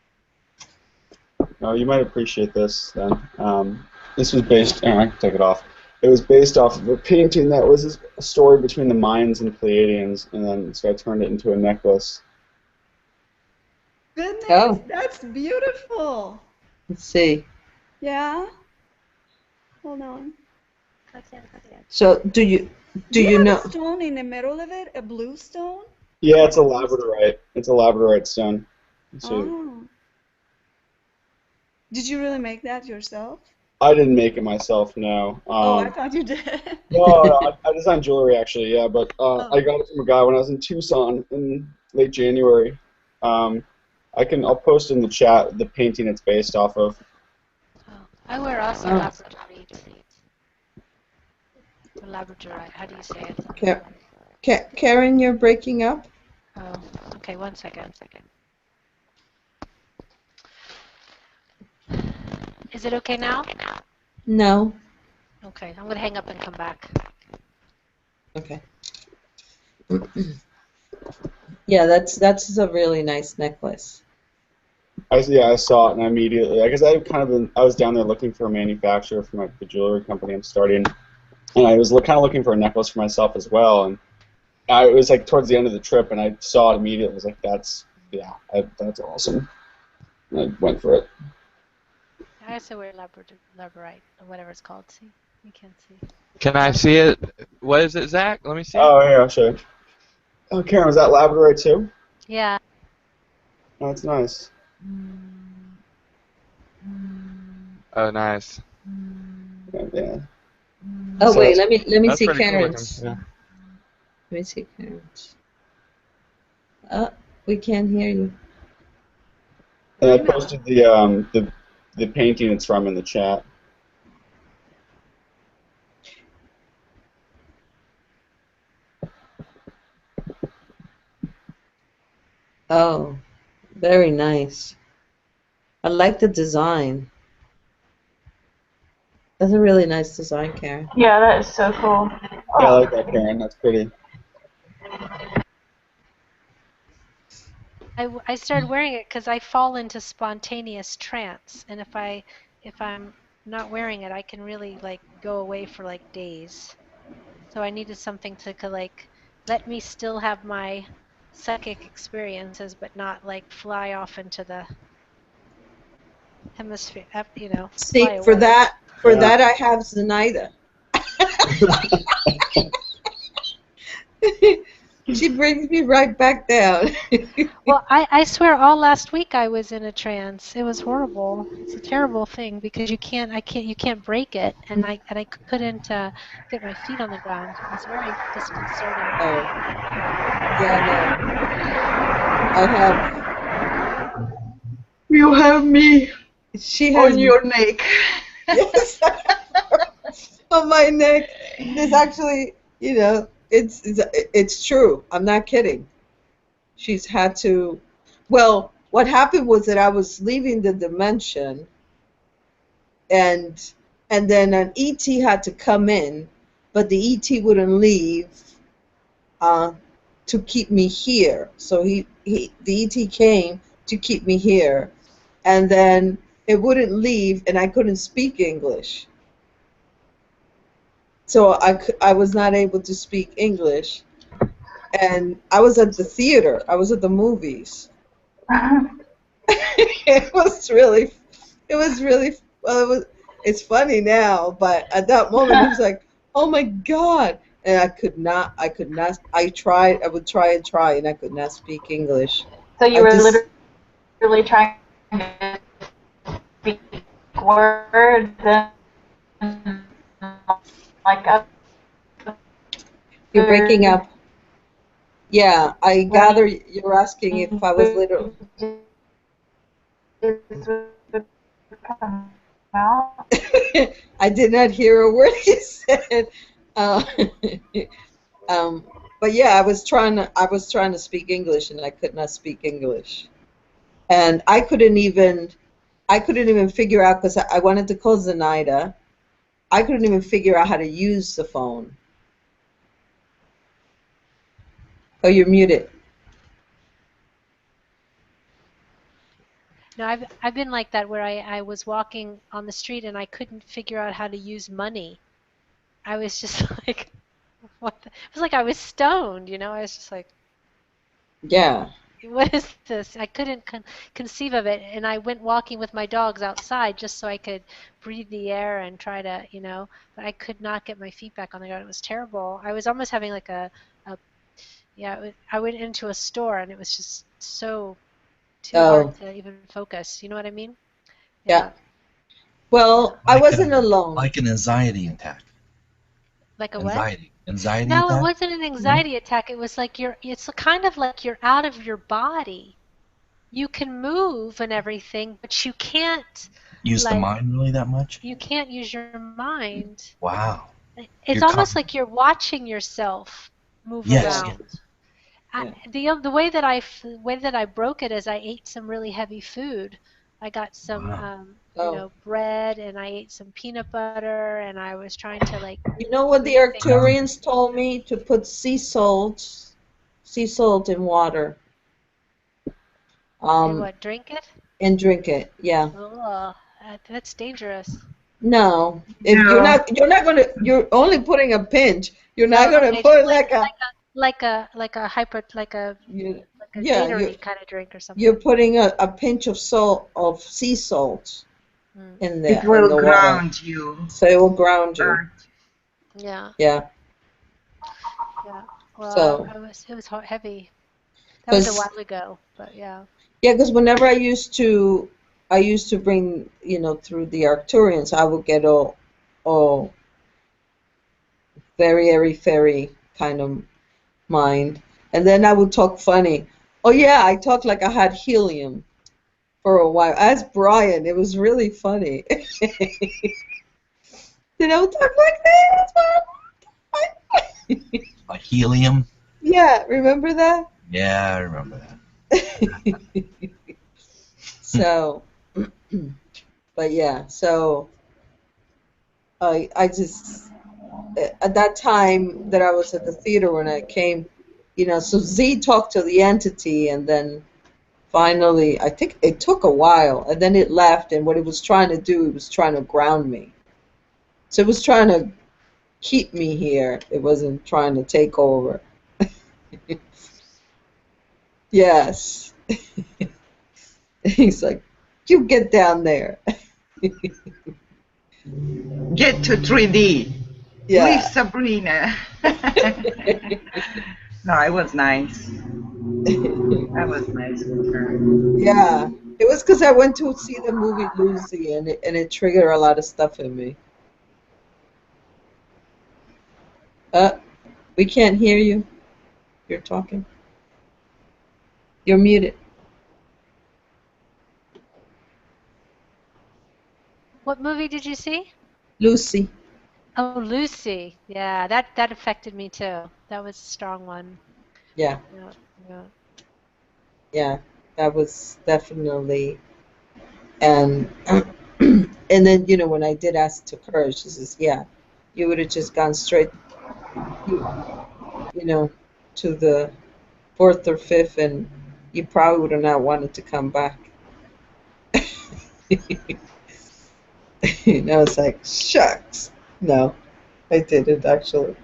Oh, you might appreciate this then. This was based. Oh, I can take it off. It was based off of a painting that was a story between the Mayans and Pleiadians, and then so I turned it into a necklace. Goodness, Oh, that's beautiful. let's see. Yeah, hold on. So do Do you you have a know? stone in the middle of it? A blue stone? Yeah, it's a Blue stone? labradorite. It's a labradorite stone. So Oh. Did you really make that yourself? I didn't make it myself. No. Oh, I thought you did. No, I designed jewelry actually. Yeah, but I Oh. got it from a guy when I was in Tucson in late January. Um, I'll post in the chat the painting it's based off of. Oh, I wear also Oh, labradorite. Or labradorite. How do you say it? Karen, you're breaking up. Oh, okay. One second. Is it okay now? No. Okay, I'm gonna hang up and come back. Okay. Yeah, that's a really nice necklace. I saw it and I immediately, I guess I was down there looking for a manufacturer for the jewelry company I'm starting, and I was kind of looking for a necklace for myself as well, and it was like towards the end of the trip, and I saw it immediately. I was like, that's awesome. And I went for it. I also wear labradorite or whatever it's called. See, you can't see. Can I see it? What is it, Zach? Let me see it. Oh yeah, I'll show you. Oh, Karen, was that labradorite too? Yeah. Oh, that's nice. Oh, nice. Yeah. Oh So wait, that's let me That's see pretty cool looking. Karen's. Yeah. Let me see Karen's. Oh, we can't hear you. and I I know. posted the painting it's from in the chat. Oh, very nice. I like the design. That's a really nice design, Karen. Yeah, that is so cool. Yeah, I like that, Karen. That's pretty. I started wearing it because I fall into spontaneous trance, and if I'm not wearing it, I can really like go away for like days. So I needed something to like let me still have my psychic experiences, but not like fly off into the hemisphere, See, fly for away. that I have Zenaida. She brings me right back down. Well, I swear all last week I was in a trance. It was horrible. It's a terrible thing because you can't break it, and I couldn't get my feet on the ground. It was very disconcerting. Oh, yeah, no. I have. You have me She has. on your neck. Yes, on my neck. There's actually, it's true. I'm not kidding. She's had to. Well, what happened was that I was leaving the dimension, and then an ET had to come in, but the ET wouldn't leave to keep me here. So the ET came to keep me here, and then it wouldn't leave, and I couldn't speak English. So I was not able to speak English, and I was at the theater. I was at the movies. It was really, well. It's funny now, but at that moment, I was like, "Oh my God!" And I could not. I would try and try, and I could not speak English. So you were literally trying to speak words and like other. You're breaking up. Yeah, I gather you're asking if I was literally. I did not hear a word you said. Uh, but yeah, I was trying to speak English, and I could not speak English, and I couldn't even figure out, because I wanted to call Zenaida. I couldn't even figure out how to use the phone. Oh, you're muted. No, I've been like that where I was walking on the street and I couldn't figure out how to use money. I was just like, what? It was like I was stoned, I was just like, Yeah. what is this? I couldn't conceive of it, and I went walking with my dogs outside just so I could breathe the air and try to, but I could not get my feet back on the ground. It was terrible. I was almost having like I went into a store and it was just so too hard to even focus. You know what I mean? Yeah. Well, I wasn't alone. Like an anxiety attack. Like a what? Anxiety No, attack? it wasn't an anxiety attack. It was like it's kind of like you're out of your body. You can move and everything, but you can't use the mind really that much? You can't use your mind. Wow. It's almost like you're watching yourself move around. Yeah. The way that I broke it is I ate some really heavy food. I got some bread, and I ate some peanut butter, and I was trying to like. You know what the Arcturians told me? To put sea salt in water. And what? Drink it? And drink it, yeah. Oh, that's dangerous. No, if you're only putting a pinch. You're not gonna put like a Gatorade kind of drink or something. You're putting a pinch of sea salt in there. It will ground you. So it will ground you. Yeah. Yeah. Yeah. Well, so it was heavy. That was a while ago, but yeah. Yeah, because whenever I used to bring, through the Arcturians, I would get all very, very, very kind of mind. And then I would talk funny. Oh yeah, I talked like I had helium for a while. As Brian, it was really funny. Then I would talk like this. A helium? Yeah, remember that? Yeah, I remember that. So, but yeah, so I just, at that time that I was at the theater when I came, so Z talked to the entity, and then finally, I think it took a while, and then it left, and what it was trying to do, it was trying to ground me. So it was trying to keep me here. It wasn't trying to take over. Yes. He's like, You get down there. Get to 3D. Yeah. Please, Sabrina. No, it was nice. That was nice with her. Yeah. It was because I went to see the movie Lucy, and it triggered a lot of stuff in me. We can't hear you. You're talking. You're muted. What movie did you see? Lucy. Oh, Lucy. Yeah, that affected me too. That was a strong one. Yeah. Yeah, yeah. Yeah. That was definitely. And and then, when I did ask to her, she says, yeah, you would have just gone straight, you, you know, to the fourth or fifth, and you probably would have not wanted to come back. And I was like, shucks. No, I didn't actually.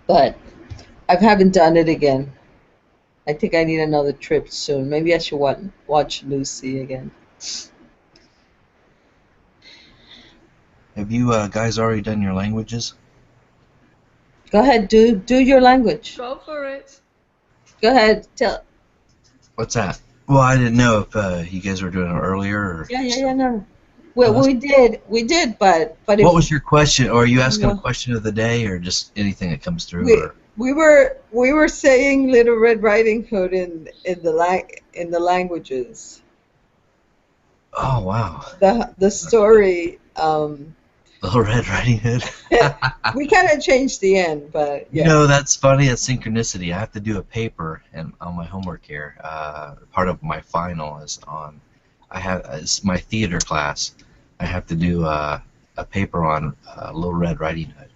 But I haven't done it again. I think I need another trip soon. Maybe I should watch Lucy again. Have you guys already done your languages? Go ahead, do your language. Go for it. Go ahead, tell. What's that? Well, I didn't know if you guys were doing it earlier. Or Yeah, no. Well, Oh, we did, but what if was your question? Or are you asking a well, question of the day, or just anything that comes through? we Or we were saying Little Red Riding Hood in the languages. oh wow, The story. Little Red Riding Hood. We kind of changed the end, but You yeah. know, that's funny. That's synchronicity. I have to do a paper and on my homework here. Part of my final is on. It's my theater class. I have to do a paper on Little Red Riding Hood.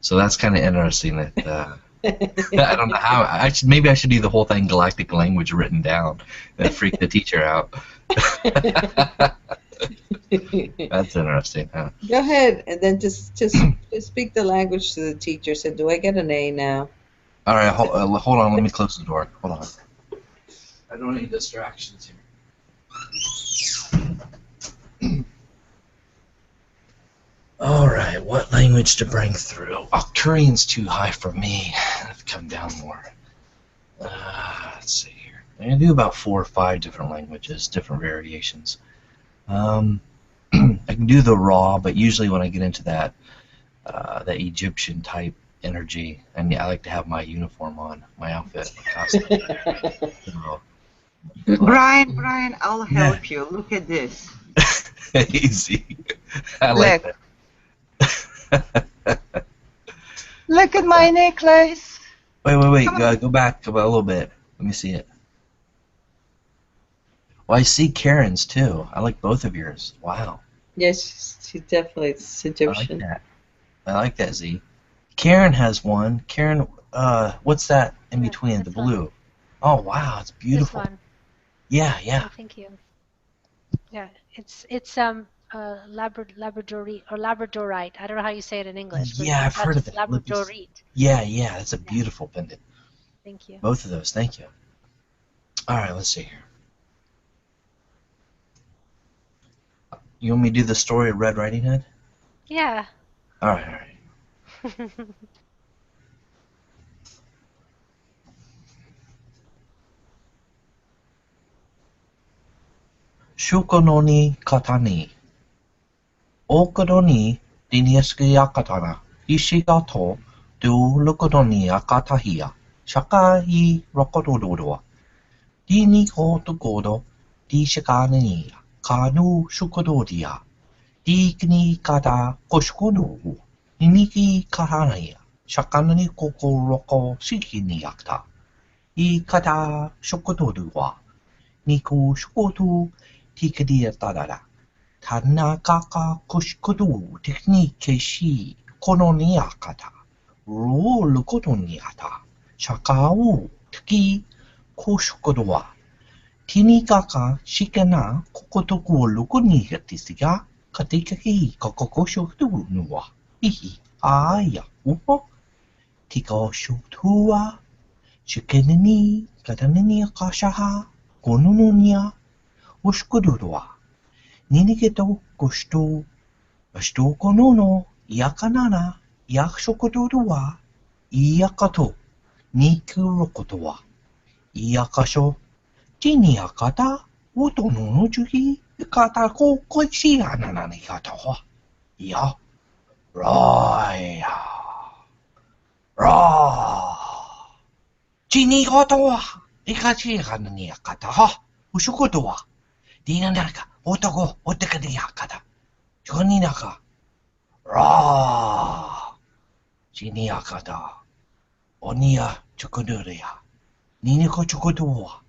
So that's kind of interesting. That I don't know how. Maybe I should do the whole thing Galactic Language written down and freak the teacher out. That's interesting, huh? Go ahead, and then just speak the language to the teacher. Say, do I get an A now? All right, hold on. Let me close the door. Hold on. I don't need distractions here. All right, what language to bring through? Korean's too high for me. I have to come down more. Let's see here. I'm gonna do about 4 or 5 different languages, different variations. I can do the raw, but usually when I get into that Egyptian type energy, and I like to have my uniform on, my outfit, my costume. So, Brian, I'll help you. Look at this. easy. I like that. Look at my necklace. Wait. Go back a little bit. Let me see it. Well, I see Karen's too. I like both of yours. Wow. Yes, she definitely is Egyptian. I like that, Z. Karen has one. Karen, what's that in between? The blue. One. Oh, wow, it's beautiful. This one. Yeah. Oh, thank you. Yeah, it's Labradorite or Labradorite. I don't know how you say it in English. But Yeah, I've heard of it. Labradorite. Yeah, it's a beautiful pendant. Thank you. Both of those, thank you. All right, let's see here. You want me to do the story of Red Riding Hood? Yeah. All right. Shukono ni kata ni. Okoro ni diniasuki akatana. Ishigato du lukono ni akatahia. Shaka I rokododoa. Dini ho tokodo. Di shakana ni. Kanu shukododia. Di kni kata koshukono. Iniki kahanaya. Shakana ni koko roko shiki ni akta. I kata shukododoa. Niku shukodo. Tikadia tadara. Tanakaka kushkudu teknike shi kononiakata. Rulu kotoniata. Shakau tki kushkudua. Tinikaka shikana kokotoku lukunigatisiga. Katikaki kokokoshudu nuwa. Ihi aya upo. Tika shutua. Shikenini katanini akashaha. Konononia, Ushkudurwa, Niniketo, Kosto, Asto Konono, Yakanana, Yakshokodurwa, Iyakato, Nikurokotowa, Iyakasho, Tiniakata, Utono Jugi, Katako, Koichi Ananani Katawa, Ya, Raya, Ra, Tiniakatawa, Ikachi Anani Kataha, Ushukotowa, Dinanaka, Otoko, Otakadiakata, Joninaka, Ra, Tiniakata, Onia Chukuduria, Niniko Chukuduwa,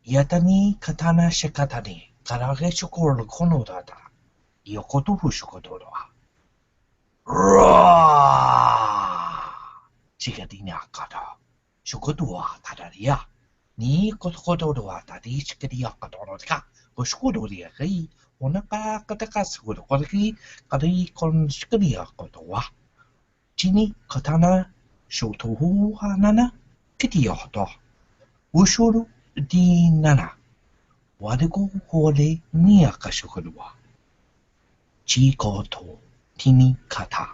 Yatani Katana Shikatani, Karage Shukor Konodata, Yokotofu Shukodora. Ra! Chikadina Kata, Shukodua Tadaria, Ni Kotodoa Tadi Chikadia Katoroka, Oskudoria, Onaka Katakas with Korki, Kadi Kon Shikadia Kotoa, Chini Katana, Shotohu Hanana, Kitioto, Ushuru di Nana. Wadago hole niakashukurwa. Chikoto tini kata.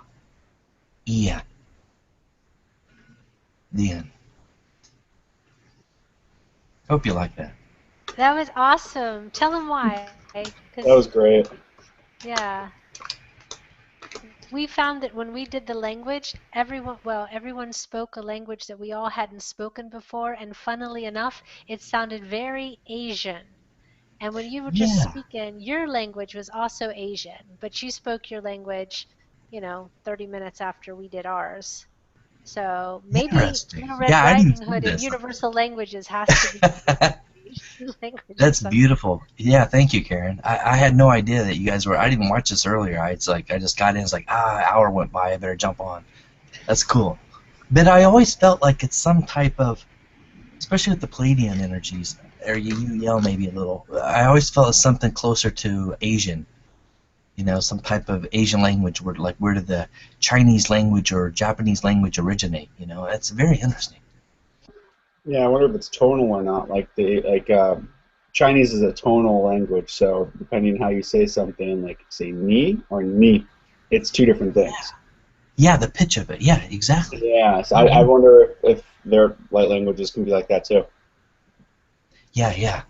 Ian. The end. Hope you like that. That was awesome. Tell him why. That was great. Yeah. We found that when we did the language, everyone spoke a language that we all hadn't spoken before, and funnily enough, it sounded very Asian. And when you were just Yeah. speaking, your language was also Asian, but you spoke your language, 30 minutes after we did ours. So maybe Interesting. Little Red Yeah, I didn't Riding see Hood and this. Universal Languages has to be Asian language. That's beautiful. Yeah, thank you, Karen. I had no idea that you guys were. I didn't watch this earlier. I just got in. It's like hour went by. I better jump on. That's cool. But I always felt like it's some type of, especially with the Palladian energies, or you yell maybe a little. I always felt it's something closer to Asian. Some type of Asian language. Where did the Chinese language or Japanese language originate? It's very interesting. Yeah, I wonder if it's tonal or not. Chinese is a tonal language, so depending on how you say something, like say ni or ni, it's two different things. Yeah, the pitch of it. Yeah, exactly. Yeah, so I wonder if their light languages can be like that too. Yeah.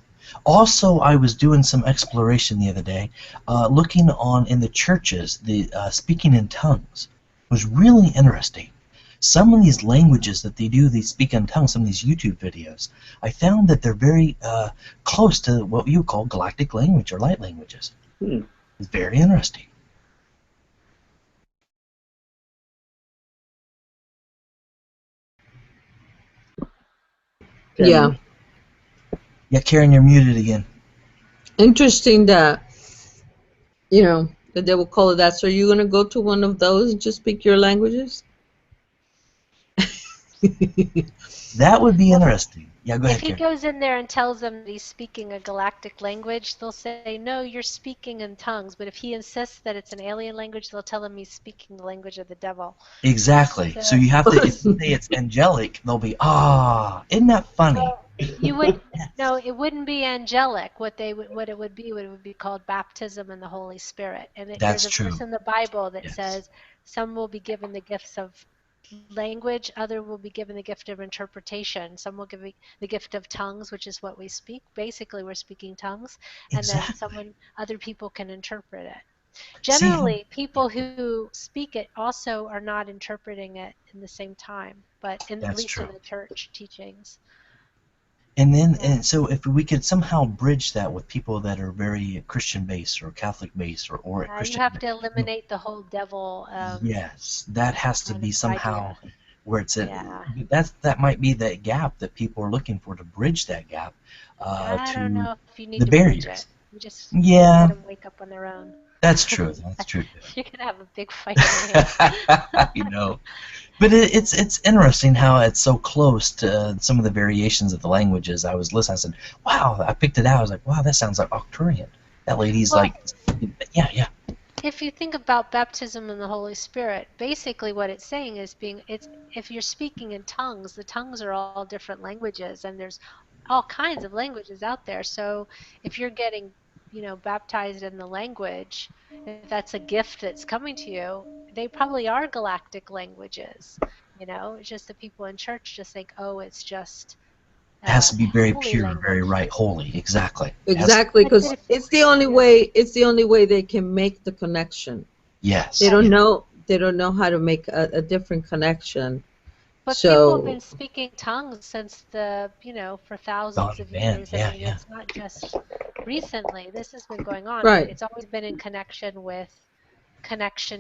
Also, I was doing some exploration the other day, looking in the churches, the speaking in tongues was really interesting. Some of these languages that they speak in tongues, some of these YouTube videos, I found that they're very close to what you call galactic language or light languages. It's very interesting. Yeah. Yeah, Karen, you're muted again. Interesting that, that they will call it that. So you're going to go to one of those and just speak your languages? That would be interesting. Yeah, go ahead, If he Karen. goes in there and tells them that he's speaking a galactic language, they'll say, no, you're speaking in tongues. But if he insists that it's an alien language, they'll tell him he's speaking the language of the devil. Exactly. So you have to, if you say it's angelic, they'll be, isn't that funny? You would no, it wouldn't be angelic. What it would be called baptism in the Holy Spirit. And That's there's a true. verse in the Bible that says some will be given the gifts of language, other will be given the gift of interpretation. Some will give the gift of tongues, which is what we speak. Basically, we're speaking tongues, and then other people can interpret it. Generally, people who speak it also are not interpreting it in the same time, but at least in the church teachings. And so if we could somehow bridge that with people that are very Christian based or Catholic based or Christian, you have to eliminate the whole devil. Yes, that has to be somehow where it's that might be that gap that people are looking for to bridge that gap. I don't know if you need the to barriers. bridge it. You just let them wake up on their own. That's true. That's true. You're gonna have a big fight. But it's interesting how it's so close to some of the variations of the languages. I was listening. I said, "Wow!" I picked it out. I was like, "Wow, that sounds like Arcturian." That lady's yeah. If you think about baptism in the Holy Spirit, basically what it's saying is if you're speaking in tongues, the tongues are all different languages, and there's all kinds of languages out there. So if you're getting, baptized in the language, if that's a gift that's coming to you, they probably are galactic languages. It's just the people in church just think, oh, it's just It has to be very holy pure, very language. right, holy. Exactly. Exactly, because it's the only way. It's the only way they can make the connection. Yes. They don't know. They don't know how to make a different connection. But so people have been speaking tongues since for thousands of years. Yeah, I mean, it's not just recently. This has been going on. Right. It's always been in connection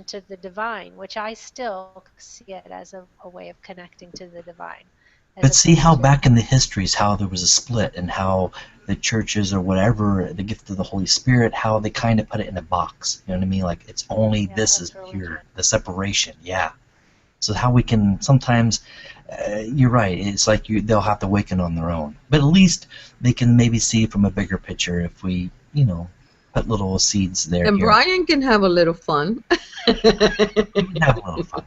to the divine, which I still see it as a way of connecting to the divine. But see how back in the histories, how there was a split, and how the churches or whatever, the gift of the Holy Spirit, how they kind of put it in a box. You know what I mean? Like it's only this is pure, the separation. Yeah. So how we can sometimes, you're right. It's like they'll have to awaken on their own. But at least they can maybe see from a bigger picture if we, put little seeds there. And Brian can have a little fun. He can have a little fun.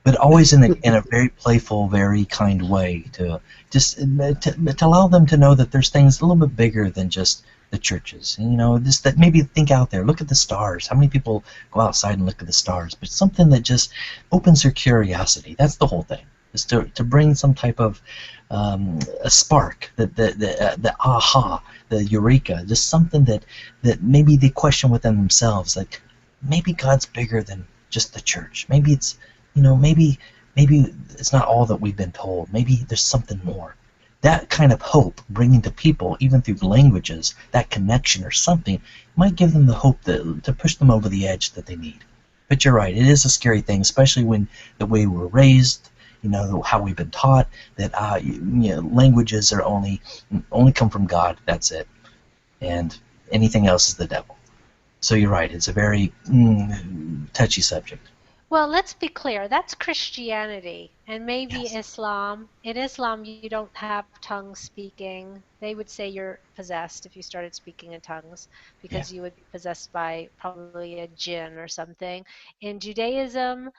But always in a very playful, very kind way to just to allow them to know that there's things a little bit bigger than just the churches. Just that maybe think out there, look at the stars. How many people go outside and look at the stars? But something that just opens their curiosity. That's the whole thing. Is to bring some type of a spark, the aha, the eureka, just something that maybe they question within themselves. Like maybe God's bigger than just the church. Maybe it's maybe it's not all that we've been told. Maybe there's something more. That kind of hope, bringing to people, even through languages, that connection or something, might give them the hope to push them over the edge that they need. But you're right, it is a scary thing, especially when the way we're raised, how we've been taught that languages are only come from God. That's it, and anything else is the devil. So you're right, it's a very touchy subject. Well, let's be clear. That's Christianity, and maybe Islam. In Islam, you don't have tongue speaking. They would say you're possessed if you started speaking in tongues, because you would be possessed by probably a jinn or something. In Judaism,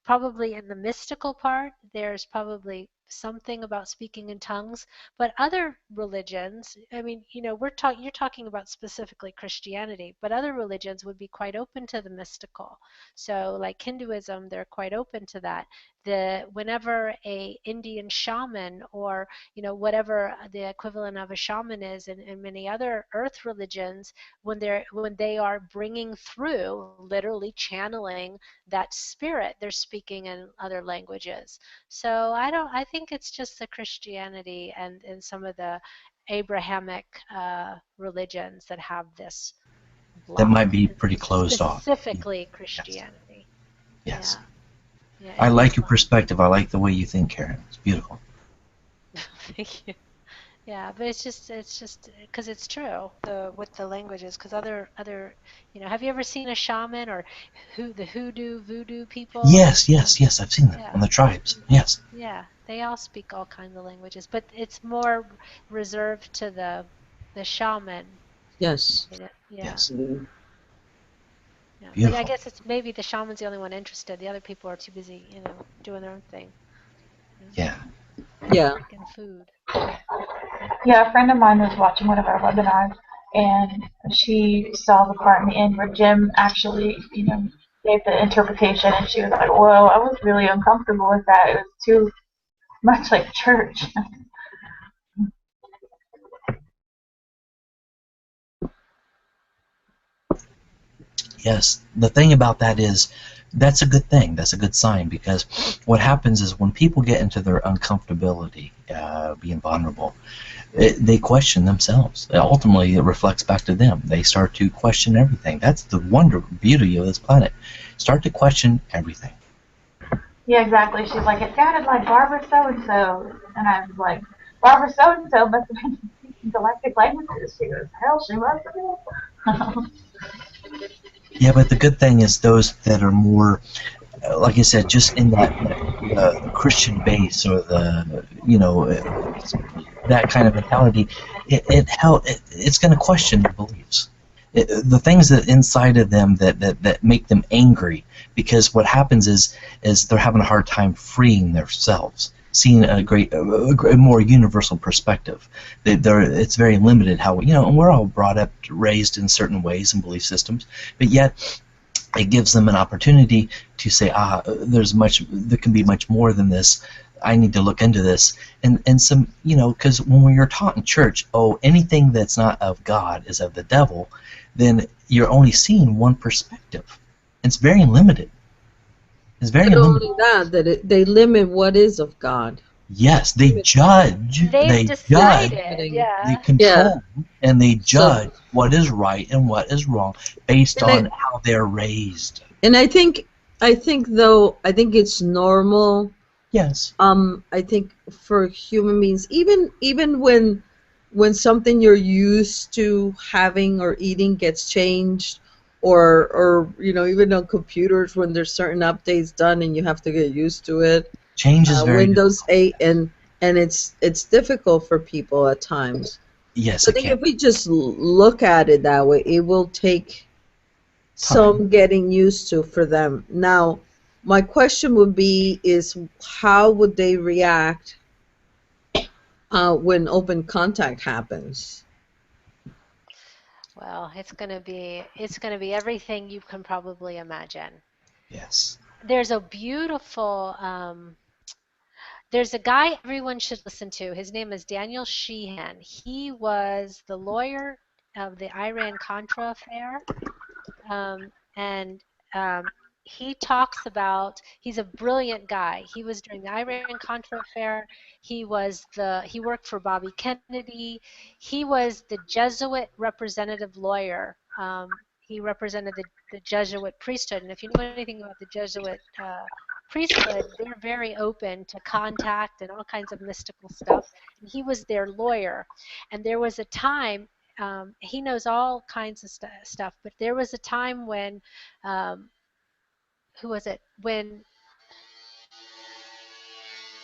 probably in the mystical part, there's probably something about speaking in tongues, but other religions, I mean, you're talking about specifically Christianity, but other religions would be quite open to the mystical. So like Hinduism, they're quite open to that. Whenever a Indian shaman, or whatever the equivalent of a shaman is in many other earth religions, when they are bringing through, literally channeling that spirit, they're speaking in other languages. So I think it's just the Christianity and some of the Abrahamic religions that have this block. That might be pretty closed off. Specifically Christianity. Yes. Yeah, I like your perspective. I like the way you think, Karen. It's beautiful. Thank you. Yeah, but it's just because it's true with the languages. Because other have you ever seen a shaman or the voodoo people? Yes, I've seen them on the tribes. Yes. Yeah, they all speak all kinds of languages, but it's more reserved to the shaman. Yes. Yeah. Yes. Yeah. Beautiful. But I guess it's maybe the shaman's the only one interested. The other people are too busy, doing their own thing. Yeah. Yeah. Making food. Yeah, a friend of mine was watching one of our webinars, and she saw the part in the end where Jim actually, gave the interpretation, and she was like, "Whoa, I was really uncomfortable with that. It was too much like church." Yes, the thing about that is that's a good thing. That's a good sign, because what happens is when people get into their uncomfortability, being vulnerable, they question themselves. Ultimately, it reflects back to them. They start to question everything. That's the beauty of this planet. Start to question everything. Yeah, exactly. She's like, "It sounded like Barbara so-and-so," and I was like, "Barbara so-and-so must have been speaking galactic languages." She goes, "Hell, she must have." Yeah, but the good thing is those that are more, like I said, just in that Christian base, or that kind of mentality, it's going to question their beliefs. The things that inside of them that make them angry, because what happens is they're having a hard time freeing themselves. seen a more universal perspective. It's very limited how, and we're all brought up, raised in certain ways and belief systems, but yet it gives them an opportunity to say, there can be much more than this. I need to look into this. And some, because when we are taught in church, anything that's not of God is of the devil, then you're only seeing one perspective. It's very limited. It's very Not limited. only that, they limit what is of God. Yes, they judge. They've decided, yeah. They control, and they judge what is right and what is wrong based on how they're raised. And I think it's normal. Yes. I think for human beings, even when something you're used to having or eating gets changed, or even on computers when there's certain updates done and you have to get used to it. Change is very Windows 8 and it's difficult for people at times. Yes, I think if we just look at it that way, it will take some getting used to for them. Now, my question would be is how would they react when open contact happens? Well, it's gonna be everything you can probably imagine. Yes. There's a beautiful there's a guy everyone should listen to. His name is Daniel Sheehan. He was the lawyer of the Iran-Contra affair, and he talks about, he's a brilliant guy. He was during the Iran-Contra affair. He worked for Bobby Kennedy. He was the Jesuit representative lawyer. He represented the Jesuit priesthood, and if you know anything about the Jesuit priesthood, they're very open to contact and all kinds of mystical stuff. And he was their lawyer. And there was a time, he knows all kinds of stuff, but there was a time when, who was it? When,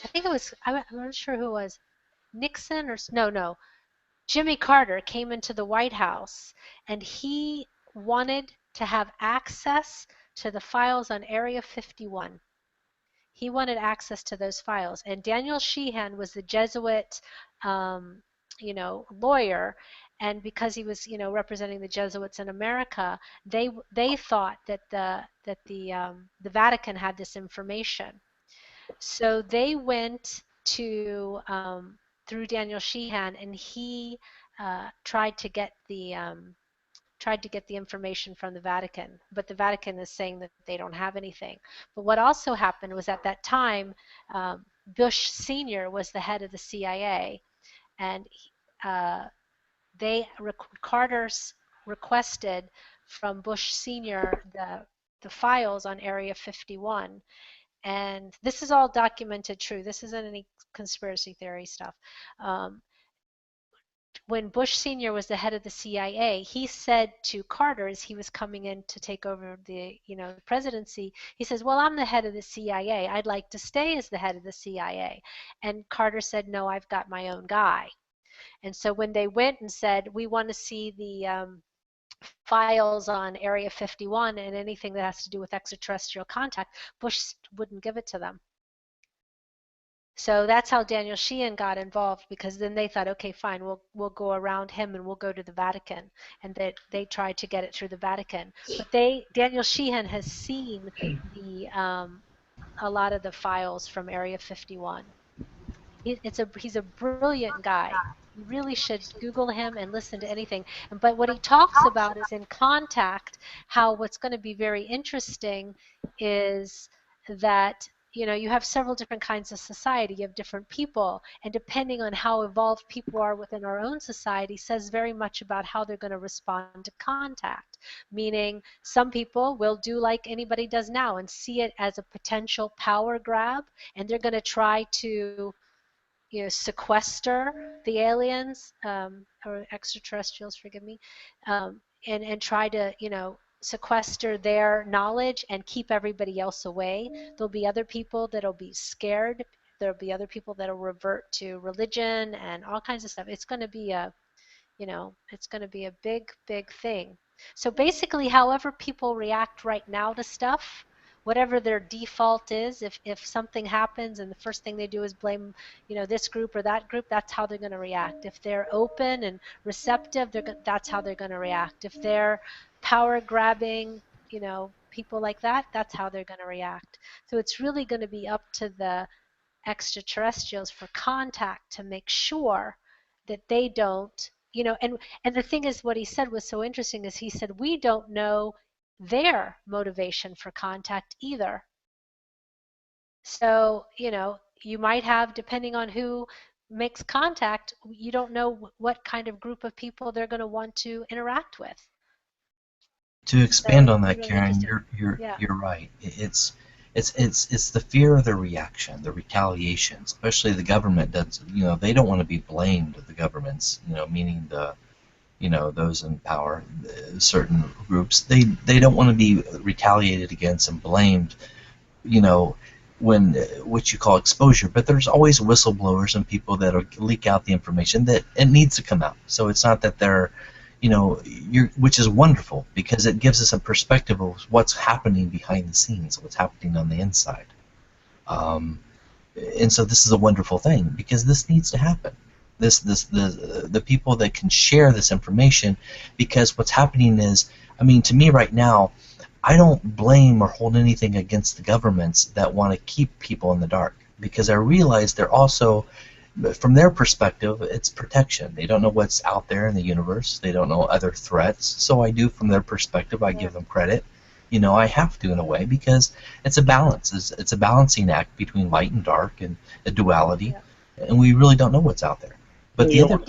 I think it was, I'm not sure who it was, Nixon or, no, Jimmy Carter came into the White House and he wanted to have access to the files on Area 51. He wanted access to those files. And Daniel Sheehan was the Jesuit, lawyer. And because he was, representing the Jesuits in America, they thought that the Vatican had this information. So they went to through Daniel Sheehan, and he tried to get the information from the Vatican, but the Vatican is saying that they don't have anything. But what also happened was at that time, Bush Sr. was the head of the CIA, and Carter's requested from Bush Sr. the files on Area 51. And this is all documented true. This isn't any conspiracy theory stuff. When Bush Sr. was the head of the CIA, he said to Carter as he was coming in to take over the presidency, he says, well, I'm the head of the CIA. I'd like to stay as the head of the CIA. And Carter said, no, I've got my own guy. And so when they went and said, we want to see the files on Area 51 and anything that has to do with extraterrestrial contact, Bush wouldn't give it to them. So that's how Daniel Sheehan got involved, because then they thought, okay, fine, we'll go around him and we'll go to the Vatican, and they tried to get it through the Vatican. But Daniel Sheehan has seen a lot of the files from Area 51. He's a brilliant guy. You really should Google him and listen to anything. But what he talks about is in Contact, how what's going to be very interesting is that you have several different kinds of society. You have different people, and depending on how evolved people are within our own society says very much about how they're going to respond to contact. Meaning some people will do like anybody does now and see it as a potential power grab, and they're going to try to sequester the aliens or extraterrestrials, forgive me, and try to sequester their knowledge and keep everybody else away. There'll be other people that'll be scared. There'll be other people that'll revert to religion and all kinds of stuff. It's going to be a big thing. So basically, however people react right now to stuff whatever their default is, if something happens and the first thing they do is blame, this group or that group, that's how they're going to react. If they're open and receptive, that's how they're going to react. If they're power grabbing, people like that, that's how they're going to react. So it's really going to be up to the extraterrestrials for contact to make sure that they don't, and the thing is, what he said was so interesting is he said, we don't know their motivation for contact either. So, you might have, depending on who makes contact, you don't know what kind of group of people they're going to want to interact with. To expand So on that, really Karen, yeah. you're right. It's the fear of the reaction, the retaliation. Especially the government does. They don't want to be blamed. The governments, meaning those in power, certain groups. They don't want to be retaliated against and blamed. When what you call exposure, but there's always whistleblowers and people that'll leak out the information that it needs to come out. So it's not that they're which is wonderful because it gives us a perspective of what's happening behind the scenes, what's happening on the inside. And so this is a wonderful thing because this needs to happen. The people that can share this information, because what's happening is, to me right now, I don't blame or hold anything against the governments that want to keep people in the dark, because I realize they're also, from their perspective, it's protection. They don't know what's out there in the universe. They don't know other threats. So I do, from their perspective, I give them credit. I have to in a way because it's a balance. It's a balancing act between light and dark and a duality, and we really don't know what's out there. But the other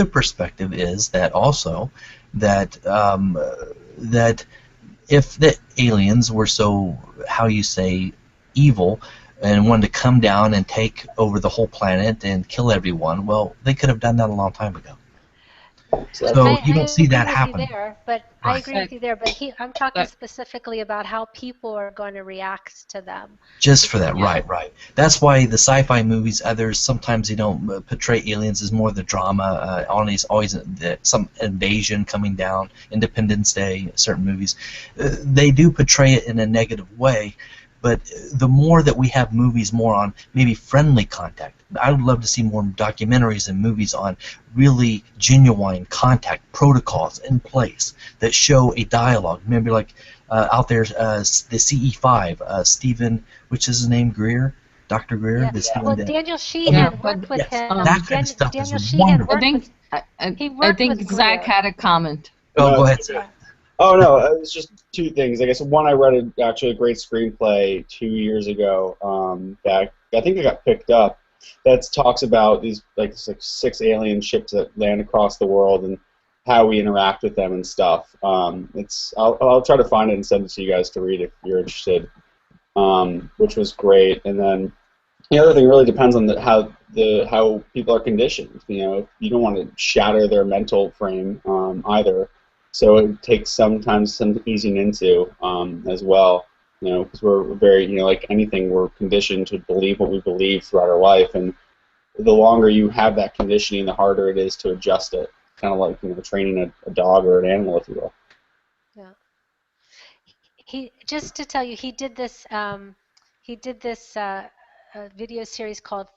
perspective is that also that that if the aliens were so, how you say, evil and wanted to come down and take over the whole planet and kill everyone, well, they could have done that a long time ago. So you don't see that happen. I agree with you there, but I'm talking specifically about how people are going to react to them. Just for that, right. That's why the sci-fi movies, others, sometimes they don't portray aliens as more the drama, always some invasion coming down, Independence Day, certain movies. They do portray it in a negative way, but the more that we have movies more on maybe friendly contact, I would love to see more documentaries and movies on really genuine contact protocols in place that show a dialogue. Remember, like out there, the CE5, Stephen, which is his name, Greer, Dr. Greer. Yeah. Well, Daniel Sheehan worked with him. That kind of stuff Daniel is Sheehan wonderful. I think Zach had a comment. Oh, go ahead, sir. Oh, no, it's just two things. I guess one, I read actually a great screenplay 2 years ago that I think it got picked up, that talks about these like 6 alien ships that land across the world and how we interact with them and stuff. I'll try to find it and send it to you guys to read if you're interested, which was great. And then the other thing really depends on how people are conditioned. You don't want to shatter their mental frame either. So it takes sometimes some easing into as well, because we're very, like anything, we're conditioned to believe what we believe throughout our life, and the longer you have that conditioning, the harder it is to adjust it. Kind of like training a dog or an animal, if you will. Yeah. Just to tell you, he did this video series called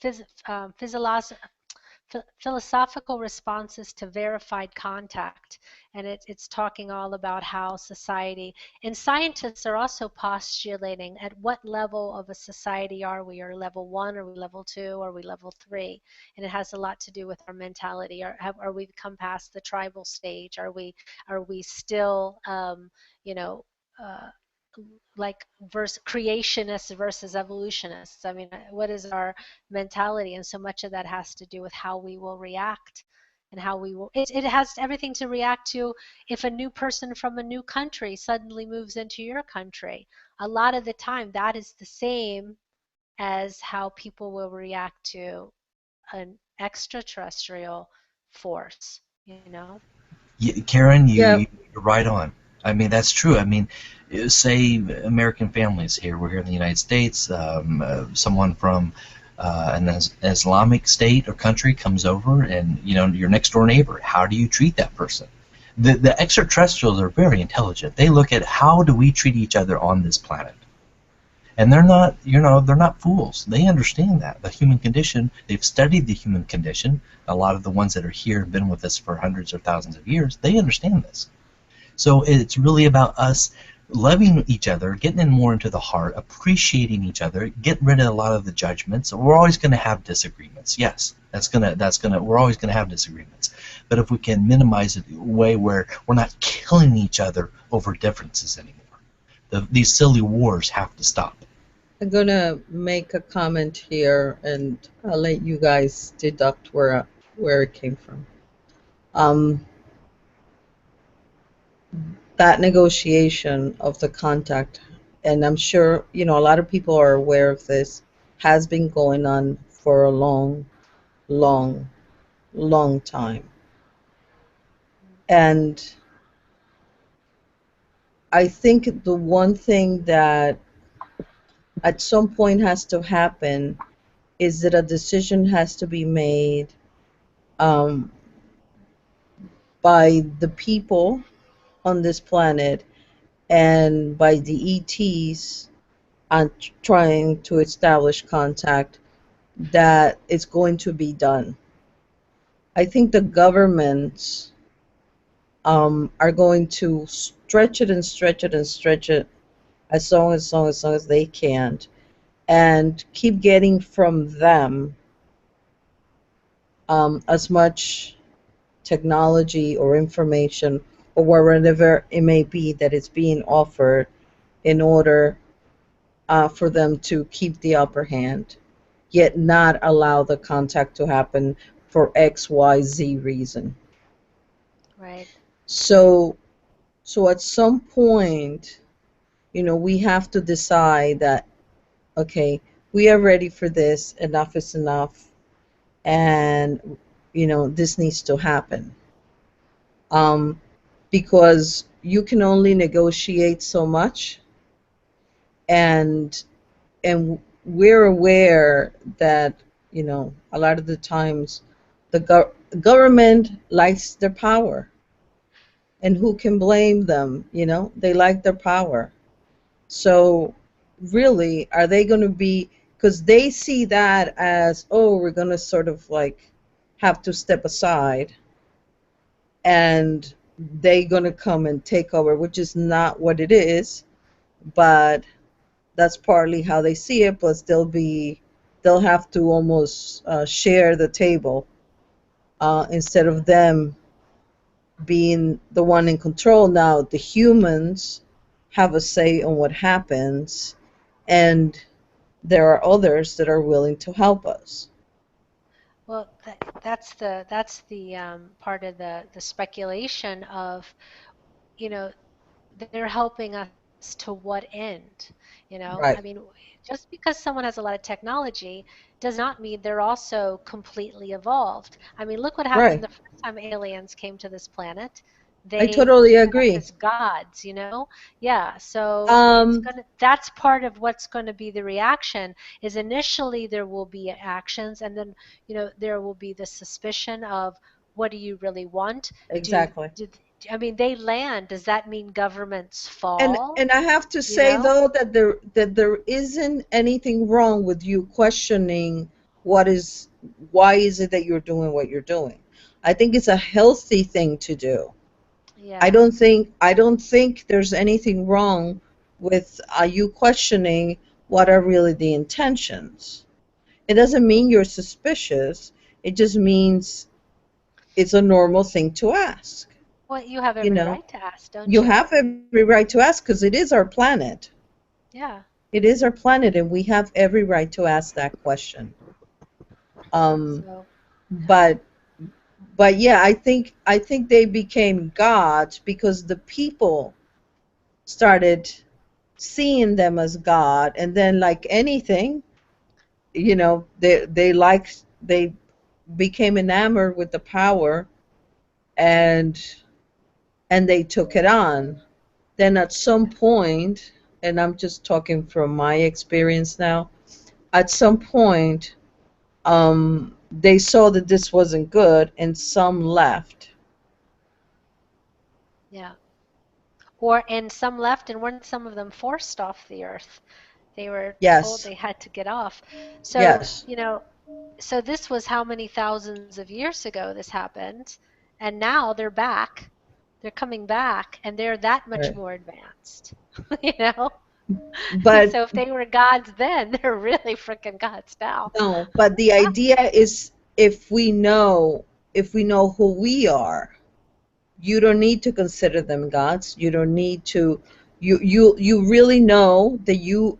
Philosophical Responses to Verified Contact, and it's talking all about how society, and scientists are also postulating at what level of a society are we? Are we level 1, are we level 2, are we level 3? And it has a lot to do with our mentality. Are we come past the tribal stage? Are we still like creationists versus evolutionists? I mean, what is our mentality? And so much of that has to do with how we will react and how we will. It has everything to react to if a new person from a new country suddenly moves into your country. A lot of the time, that is the same as how people will react to an extraterrestrial force. Karen, you're right on. I mean, that's true. I mean, say American families here. We're here in the United States. Someone from an Islamic state or country comes over, and your next door neighbor. How do you treat that person? The extraterrestrials are very intelligent. They look at how do we treat each other on this planet. And they're not, they're not fools. They understand that. The human condition, they've studied the human condition. A lot of the ones that are here have been with us for hundreds or thousands of years. They understand this. So it's really about us loving each other, getting in more into the heart, appreciating each other, getting rid of a lot of the judgments. We're always going to have disagreements. Yes, we're always going to have disagreements. But if we can minimize it in a way where we're not killing each other over differences anymore, these silly wars have to stop. I'm going to make a comment here, and I'll let you guys deduct where it came from. That negotiation of the contact, and I'm sure, a lot of people are aware of this, has been going on for a long, long, long time. And I think the one thing that at some point has to happen is that a decision has to be made by the people on this planet and by the ETs on trying to establish contact, that it's going to be done. I think the governments are going to stretch it and stretch it and stretch it as long as they can, and keep getting from them as much technology or information or wherever it may be that is being offered in order for them to keep the upper hand, yet not allow the contact to happen for X, Y, Z reason. Right. So at some point, we have to decide that, okay, we are ready for this, enough is enough, and, this needs to happen. Because you can only negotiate so much, and we're aware that, a lot of the times the government likes their power. And who can blame them? They like their power. So really, are they going to be, because they see that as, oh, we're going to sort of like have to step aside and they're going to come and take over, which is not what it is, but that's partly how they see it. Plus they'll have to almost share the table instead of them being the one in control. Now the humans have a say on what happens, and there are others that are willing to help us. Well, that's the part of the speculation of, they're helping us to what end? I Right. mean, just because someone has a lot of technology does not mean they're also completely evolved. I mean, look what happened Right. the first time aliens came to this planet. I They totally showed up agree. as gods, Yeah, so that's part of what's going to be the reaction, is initially there will be actions, and then, there will be the suspicion of, what do you really want? Exactly. I mean, they land. Does that mean governments And fall? I have to say though that there isn't anything wrong with you questioning why is it that you're doing what you're doing. I think it's a healthy thing to do. Yeah. I don't think there's anything wrong with you questioning what are really the intentions. It doesn't mean you're suspicious. It just means it's a normal thing to ask. Well, you have You every know, right to ask, don't you you? have every right to ask because it is our planet. Yeah. It is our planet, and we have every right to ask that question. So, But yeah, I think they became gods because the people started seeing them as God, and then like anything, they became enamored with the power, and they took it on. Then at some point, and I'm just talking from my experience now, at some point, they saw that this wasn't good, and some left. Yeah. And some left, and weren't some of them forced off the earth? They were told Yes. they had to get off. So, Yes. so this was how many thousands of years ago this happened, and now they're back. They're coming back, and they're that much Right. more advanced. you know? But So if they were gods then, they're really freaking gods now. no, but the idea is if we know who we are, you don't need to consider them gods. You don't need to you really know that you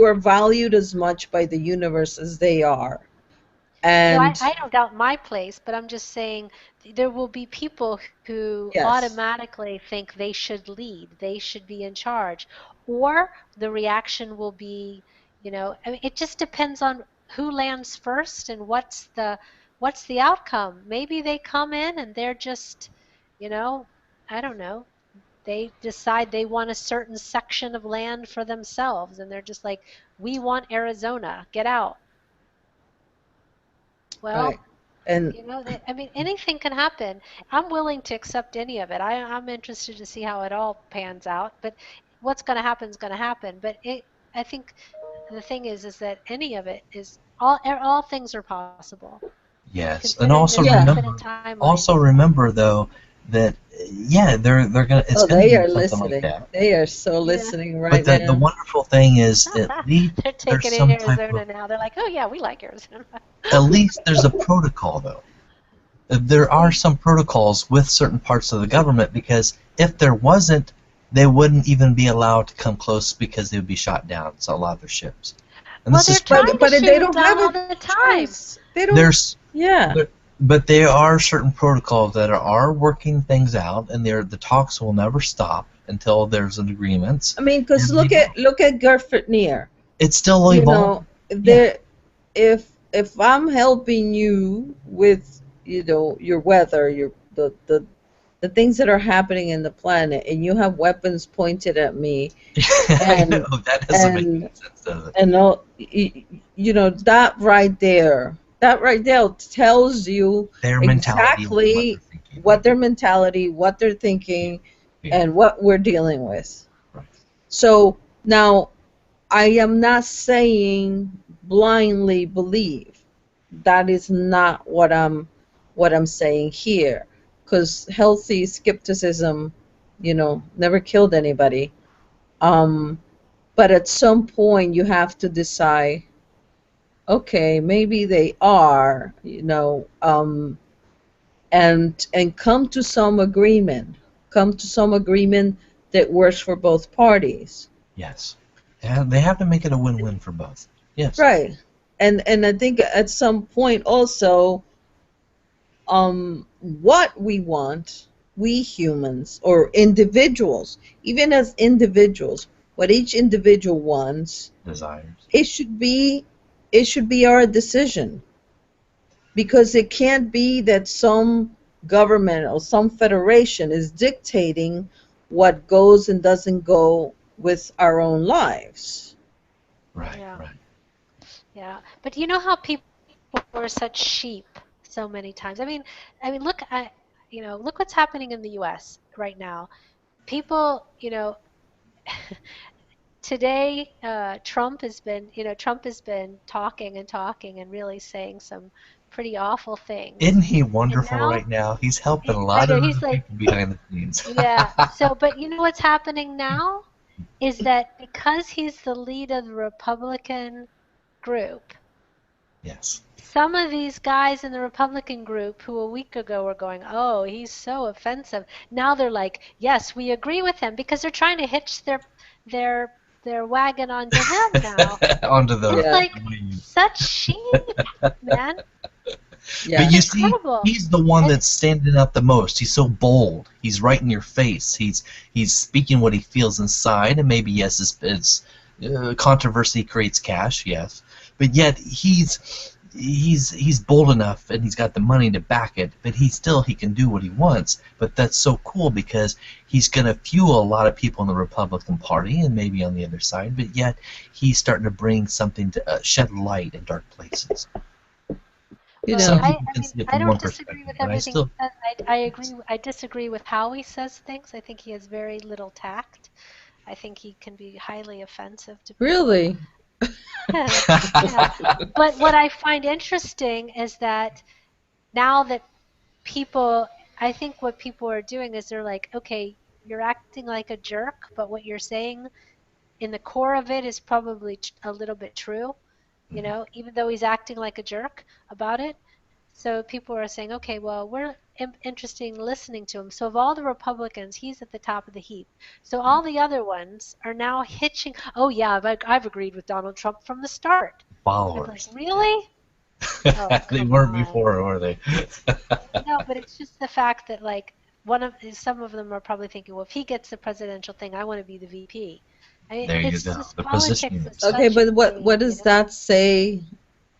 are valued as much by the universe as they are. No, And I don't doubt my place, but I'm just saying there will be people who yes, automatically think they should lead, they should be in charge, or the reaction will be, I mean, it just depends on who lands first and what's the outcome. Maybe they come in and they're just, I don't know. They decide they want a certain section of land for themselves, and they're just like, we want Arizona, get out. right. Well, And I mean, anything can happen. I'm willing to accept any of it. I'm interested to see how it all pans out. But what's going to happen is going to happen. But I think the thing is that any of it is all things are possible, Yes, and considering there's infinite also timelines. remember though that yeah, they're gonna it's oh, gonna they be are something like listening. that. They are so Yeah, listening But right the now. wonderful thing is at least they're there's taking some type Arizona of now. They're like, oh yeah, we like Arizona. at least there's a protocol though. There are some protocols with certain parts of the government because if there wasn't, they wouldn't even be allowed to come close because they would be shot down. So a lot of their ships. And Well, this they're is trying to But shoot they them don't down have all a the time. choice. They don't. there's Yeah. but there are certain protocols that are working things out, and the talks will never stop until there's an agreement. I mean, because And they will. look at Garfitnir. It's still evolving. Yeah. There. If I'm helping you with your weather, the things that are happening in the planet, and you have weapons pointed at me, I know and that doesn't make and any sense, does it? and all, that right there tells you Their mentality, what exactly they're thinking. what their mentality, what they're thinking, Yeah. and what we're dealing with. Right. So now, I am not saying blindly believe. That is not what I'm saying here, because healthy skepticism, never killed anybody. But at some point, you have to decide, okay, maybe they are, and come to some agreement. Come to some agreement that works for both parties. Yes. They have to make it a win-win for both. Yes. Right. And I think at some point also, what we want, we humans or individuals, even as individuals, what each individual wants, Desires. it should be our decision. Because it can't be that some government or some federation is dictating what goes and doesn't go with our own lives. Right, Yeah. right. Yeah, but you know how people were such sheep so many times. I mean, look what's happening in the U.S. right now. People, today, Trump has been talking and talking and really saying some pretty awful things. Isn't he And wonderful now, right now? He's helping a I lot know of he's other like, people behind the scenes. yeah. So, but you know what's happening now is that because he's the lead of the Republican group, Yes. some of these guys in the Republican group who a week ago were going, oh, he's so offensive. Now they're like, yes, we agree with him because they're trying to hitch their their wagon onto him now. Onto the It's Yeah. like wave. such sheep, man. Yeah. But you It's see, incredible. he's the one And that's standing up the most. He's so bold. He's right in your face. He's speaking what he feels inside, and maybe yes, it's controversy creates cash, yes, but yet he's bold enough, and he's got the money to back it. But he can do what he wants. But that's so cool because he's going to fuel a lot of people in the Republican Party and maybe on the other side. But yet he's starting to bring something to shed light in dark places. You Well, know. Some people can see it I from one don't disagree perspective, with but I everything he still. says. I agree. I disagree with how he says things. I think he has very little tact. I think he can be highly offensive to people. Really? Yeah. But what I find interesting is that now that people, I think what people are doing is they're like, okay, you're acting like a jerk, but what you're saying in the core of it is probably a little bit true, even though he's acting like a jerk about it. So people are saying, okay, well, we're interested in listening to him. So of all the Republicans, he's at the top of the heap. So all the other ones are now hitching. Oh yeah, I've agreed with Donald Trump from the start. I'm like, Followers. really? Oh, They come weren't on. before, were they? No, but it's just the fact that like some of them are probably thinking, well, if he gets the presidential thing, I want to be the VP. I mean, There you it's go. just The politics positioning is Okay, such a but what game, does that say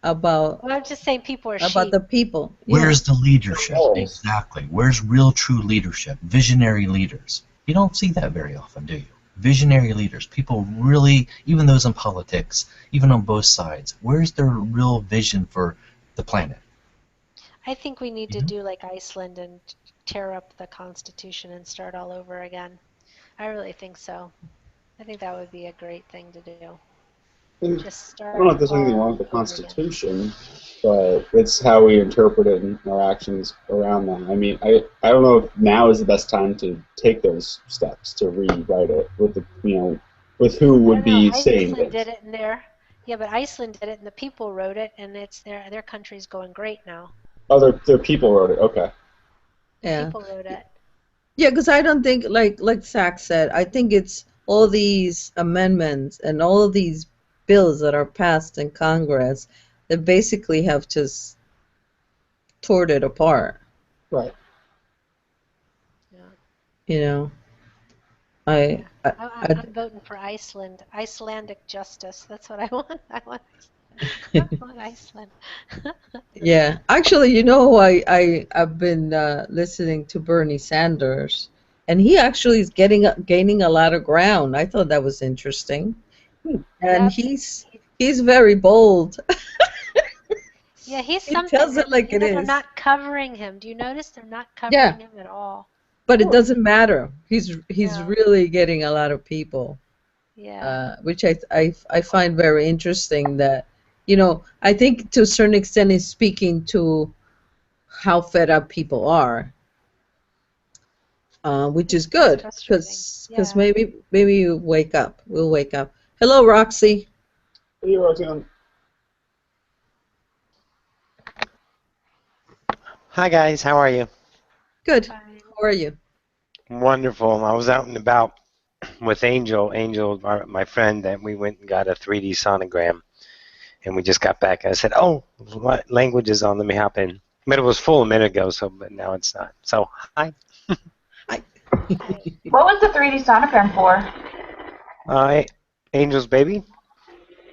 about Well, I'm just saying people are the sheep. people? Yeah. Where's the leadership? Oh. Exactly. Where's real, true leadership? Visionary leaders. You don't see that very often, do you? Visionary leaders. People really, even those in politics, even on both sides, where's their real vision for the planet? I think we need to do like Iceland and tear up the Constitution and start all over again. I really think so. I think that would be a great thing to do. Just I start don't know if there's anything wrong all with the over again. Constitution, but it's how we interpret it and our actions around that. I mean, I don't know if now is the best time to take those steps to rewrite it with with who would be saying Iceland this. did it and yeah, but Iceland did it and the people wrote it and it's their country's going great now. Oh, their people wrote it. Okay. Yeah. People wrote it. Yeah, because I don't think, like Zach said, I think it's all these amendments and all of these bills that are passed in Congress that basically have just torn it apart. Right. Yeah. I'm voting for Iceland. Icelandic justice. That's what I want. I want Iceland. Yeah. Actually, I've been listening to Bernie Sanders, and he actually is gaining a lot of ground. I thought that was interesting. And he's very bold. Yeah, he's He something. tells it like it They're is. not covering him. Do you notice they're not covering him at all? But it doesn't matter. He's really getting a lot of people. Yeah. Which I find very interesting that, I think to a certain extent is speaking to how fed up people are, which is good because maybe you wake up. We'll wake up. Hello, Roxy. Hey, Roxanne. Hi guys, how are you? Good. How are you? Wonderful. I was out and about with Angel, my friend, and we went and got a 3D sonogram, and we just got back. I said, "Oh, what language is on? Let me hop in." But it was full a minute ago, but now it's not. So hi. Hi. What was the 3D sonogram for? Angel's baby.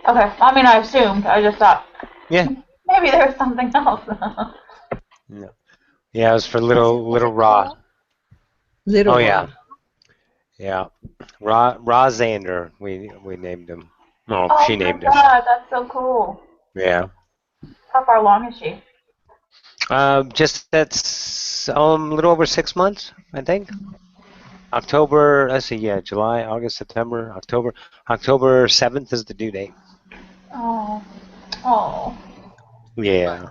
Okay, I mean I assumed. I just thought. Yeah. Maybe there was something else. No. Yeah, it was for little Ra. Little. Oh yeah. Yeah. Ra Xander. We named him. No, Oh she my named him. God, that's so cool. Yeah. How far along is she? That's a little over 6 months, I think. October. Let's see. Yeah, July, August, September, October. October 7th is the due date. Oh. Oh. Yeah.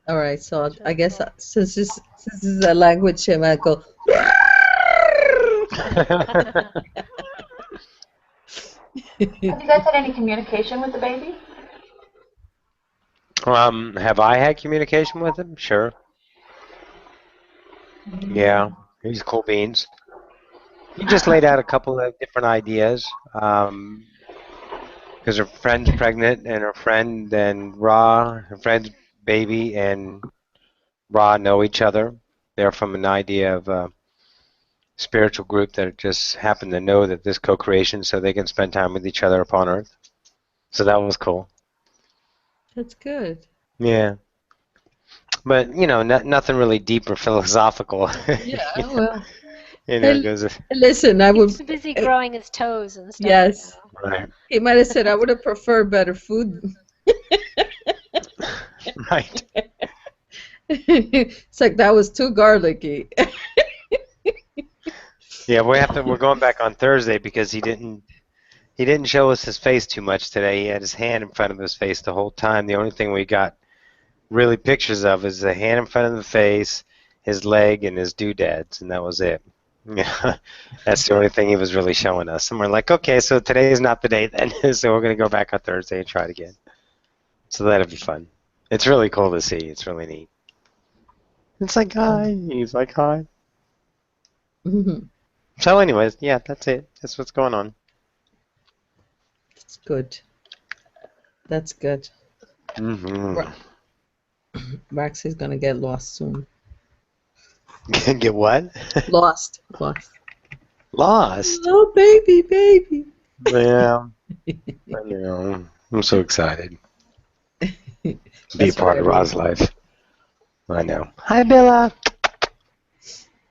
All right. So I guess since this is a language, I might go. Have you guys had any communication with the baby? Have I had communication with him? Sure. Yeah, he's cool beans. He just laid out a couple of different ideas. Because her friend's pregnant, and her friend and her friend's baby and Ra know each other. They're from an idea of a spiritual group that just happen to know that this co-creation, so they can spend time with each other upon Earth. So that was cool. That's good. Yeah. But, nothing really deep or philosophical. Yeah, well. Listen, I would. He's busy growing his toes and stuff. Yes. Right. He might have said, I would have preferred better food. Right. It's like that was too garlicky. Yeah, we're going back on Thursday because he didn't show us his face too much today. He had his hand in front of his face the whole time. The only thing we got really pictures of is the hand in front of the face, his leg, and his doodads, and that was it. Yeah, that's the only thing he was really showing us. And we're like, okay, so today is not the day then, so we're going to go back on Thursday and try it again. So that'll be fun. It's really cool to see. It's really neat. It's like, hi. He's like, hi. So anyways, yeah, that's it. That's what's going on. That's good. That's good. Roxy's going to get lost soon. Get what? Lost. Lost? Oh, baby. Yeah. I know. I'm so excited. Be a part of Ra's life. I know. Hi, Bella.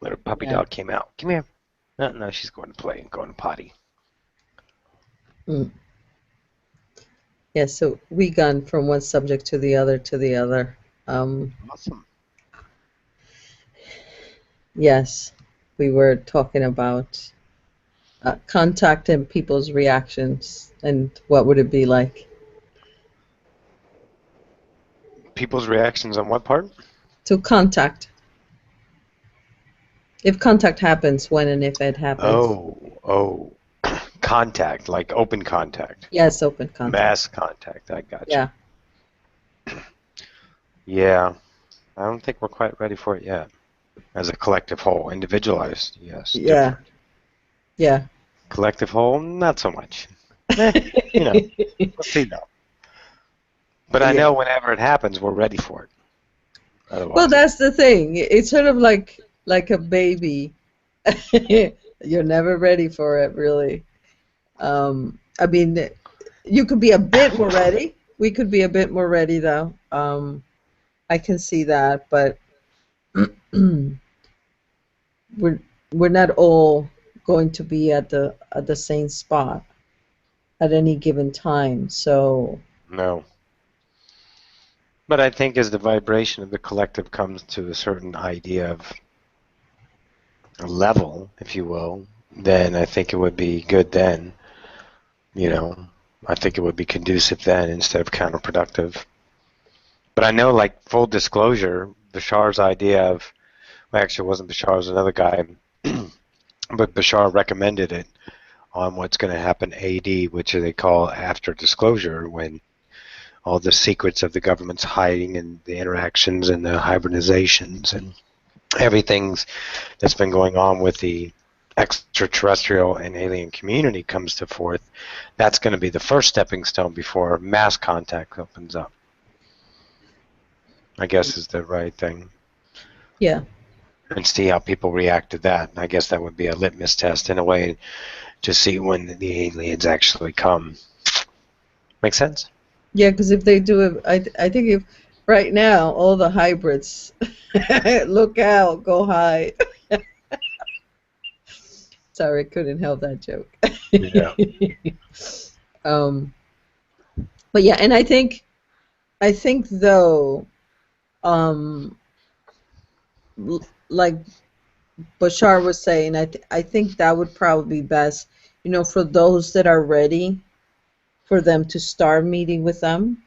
Little puppy dog came out. Come here. No, she's going to play and going to potty. Yeah, so we gone from one subject to the other. Awesome. Yes, we were talking about contact and people's reactions and what would it be like. People's reactions on what part? To contact. If contact happens, when and if it happens. Oh. Contact, like open contact. Yes, open contact. Mass contact, I got you. Yeah. Yeah. I don't think we're quite ready for it yet. As a collective whole. Individualized, yes. Yeah. Different. Yeah. Collective whole, not so much. We'll see though. But I know whenever it happens, we're ready for it. Otherwise, well, that's the thing. It's sort of like a baby. You're never ready for it, really. I mean, you could be a bit more ready. We could be a bit more ready, though. I can see that, but we're not all going to be at the same spot at any given time. So no. But I think as the vibration of the collective comes to a certain idea of a level, if you will, then I think it would be good then. I think it would be conducive then instead of counterproductive. But I know, like, full disclosure, Bashar's idea of, well, actually it wasn't Bashar, it was another guy, but Bashar recommended it on what's going to happen AD, which they call after disclosure, when all the secrets of the government's hiding and the interactions and the hybridizations and everything that's been going on with the extraterrestrial and alien community comes to forth. That's going to be the first stepping stone before mass contact opens up. I guess is the right thing. Yeah. And see how people react to that. I guess that would be a litmus test in a way to see when the aliens actually come. Make sense? yeah, because if they do it, I think if right now all the hybrids look out, go hide. Sorry, couldn't help that joke. Yeah. But yeah, and I think though, like Bashar was saying, I think that would probably be best, for those that are ready, for them to start meeting with them.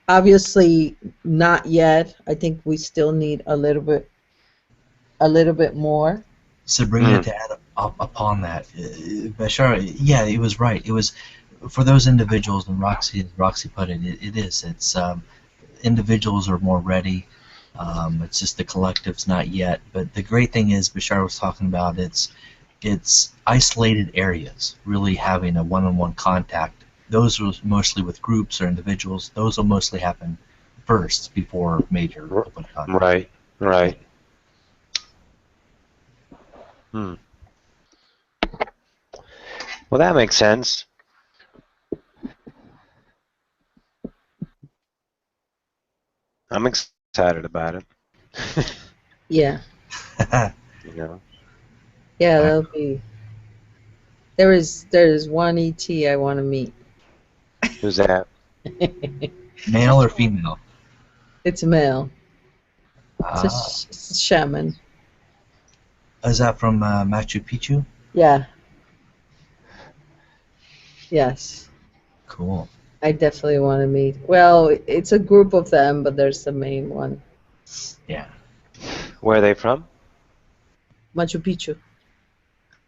Obviously not yet. I think we still need a little bit more. Sabrina, to add upon that, Bashar, yeah, it was right. It was for those individuals, and Roxy put it. It is. It's individuals are more ready. It's just the collective's not yet. But the great thing is, Bashar was talking about it's isolated areas. Really having a one-on-one contact. Those are mostly with groups or individuals. Those will mostly happen first before major open contact. Right. Well, that makes sense. I'm excited about it. Yeah. Yeah, that'll be. There is one ET I want to meet. Who's that? Male or female? It's male. Ah. It's a shaman. Is that from Machu Picchu? Yeah. Yes. Cool. I definitely want to meet. Well, it's a group of them, but there's the main one. Yeah. Where are they from? Machu Picchu.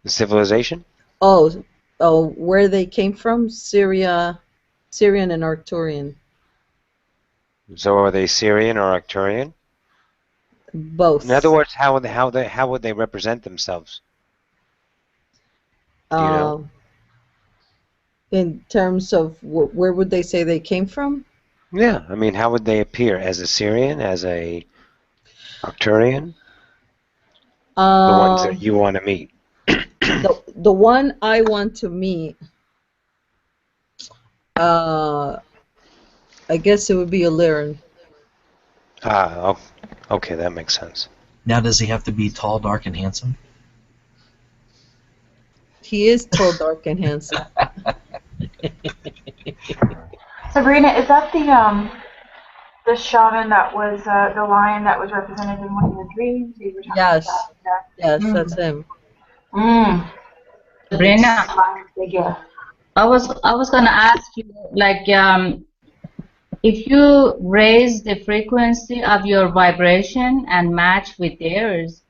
The civilization? Oh, where they came from? Syrian and Arcturian. So are they Syrian or Arcturian? Both. In other words, how would they represent themselves? Do you know? In terms of where would they say they came from? Yeah, I mean, how would they appear? As a Syrian, as a Arcturian? The ones that you want to meet. The one I want to meet, I guess it would be Illyrian. Ah, okay, that makes sense. Now, does he have to be tall, dark, and handsome? He is tall, dark, and handsome. Sabrina, is that the shaman that was the lion that was represented in one of your dreams? You were talking Yes. about? Yes, that's him. Sabrina, I was gonna ask you, like, if you raise the frequency of your vibration and match with theirs,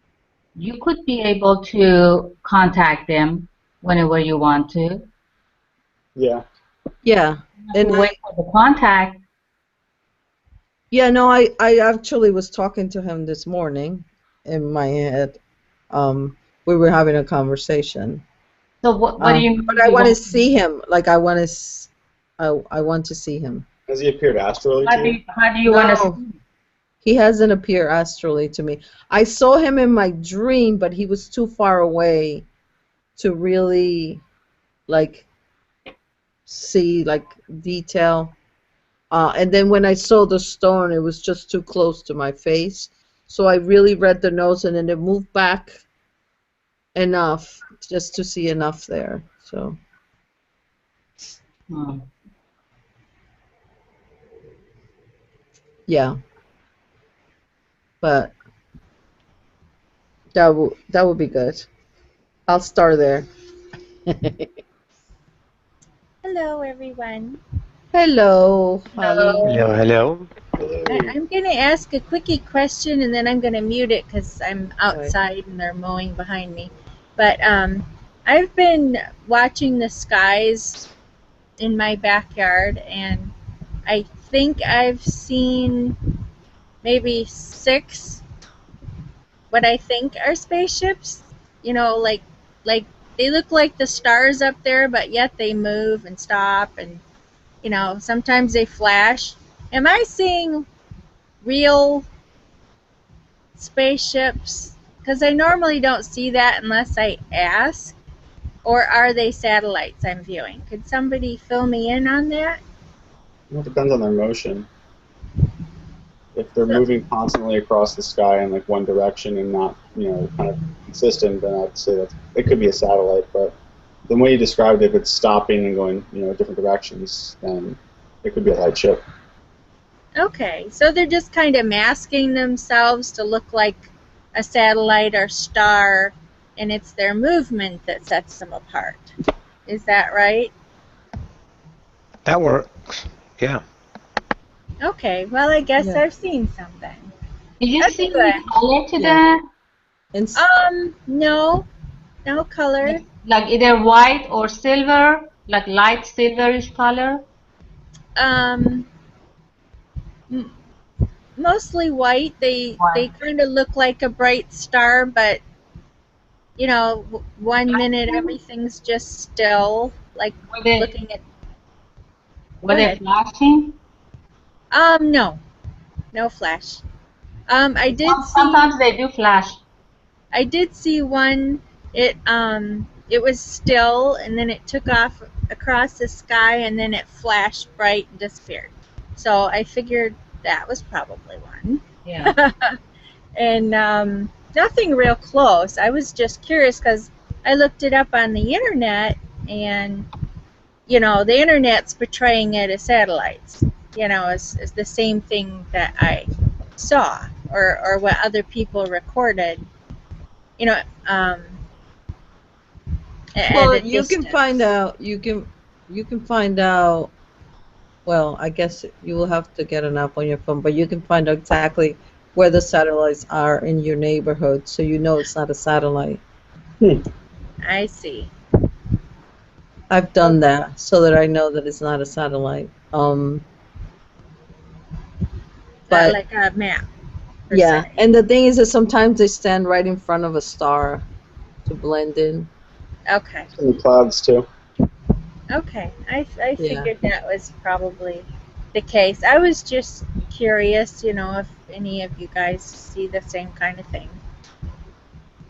you could be able to contact them whenever you want to. Yeah. Yeah. And wait for the contact. Yeah, no, I actually was talking to him this morning in my head. We were having a conversation. So what do you mean? But I want to see him. Like I want to see him. Has he appeared astrally to you? How do you want to see? He hasn't appeared astrally to me. I saw him in my dream, but he was too far away to really like see like detail. And then when I saw the stone, it was just too close to my face. So I really read the notes, and then it moved back enough just to see enough there. So. Yeah. But that would be good. I'll start there. Hello, everyone. Hello, Holly. Hello. I'm going to ask a quickie question, and then I'm going to mute it because I'm outside and they're mowing behind me. But I've been watching the skies in my backyard, and I think I've seen maybe 6 what I think are spaceships. You know, like they look like the stars up there, but yet they move and stop, and you know, sometimes they flash. Am I seeing real spaceships? Because I normally don't see that unless I ask. Or are they satellites I'm viewing? Could somebody fill me in on that? Well, it depends on their motion. If they're moving constantly across the sky in like one direction and not, kind of consistent, then I'd say that it could be a satellite. But the way you described it, if it's stopping and going, different directions, then it could be a light ship. Okay, so they're just kind of masking themselves to look like a satellite or star, and it's their movement that sets them apart. Is that right? That works. Yeah. Okay, well, I guess I've seen something. Did you see any color to that? No color. Like either white or silver, like light silverish color? Mostly white. They kind of look like a bright star, but one minute everything's just still, like looking at. Were they flashing? No flash. I did see. Sometimes they do flash. I did see one. It was still, and then it took off across the sky, and then it flashed bright and disappeared. So I figured that was probably one. Yeah. And nothing real close. I was just curious because I looked it up on the internet, and the internet's portraying it as satellites. is the same thing that I saw or what other people recorded. At Well, a you can distance. find out. You can find out. Well, I guess you will have to get an app on your phone, but you can find out exactly where the satellites are in your neighborhood, so you know it's not a satellite. I see. I've done that so that I know that it's not a satellite. But Like a map. yeah, and the thing is that sometimes they stand right in front of a star to blend in. Okay. In the clouds too. Okay. I figured that was probably the case. I was just curious, if any of you guys see the same kind of thing.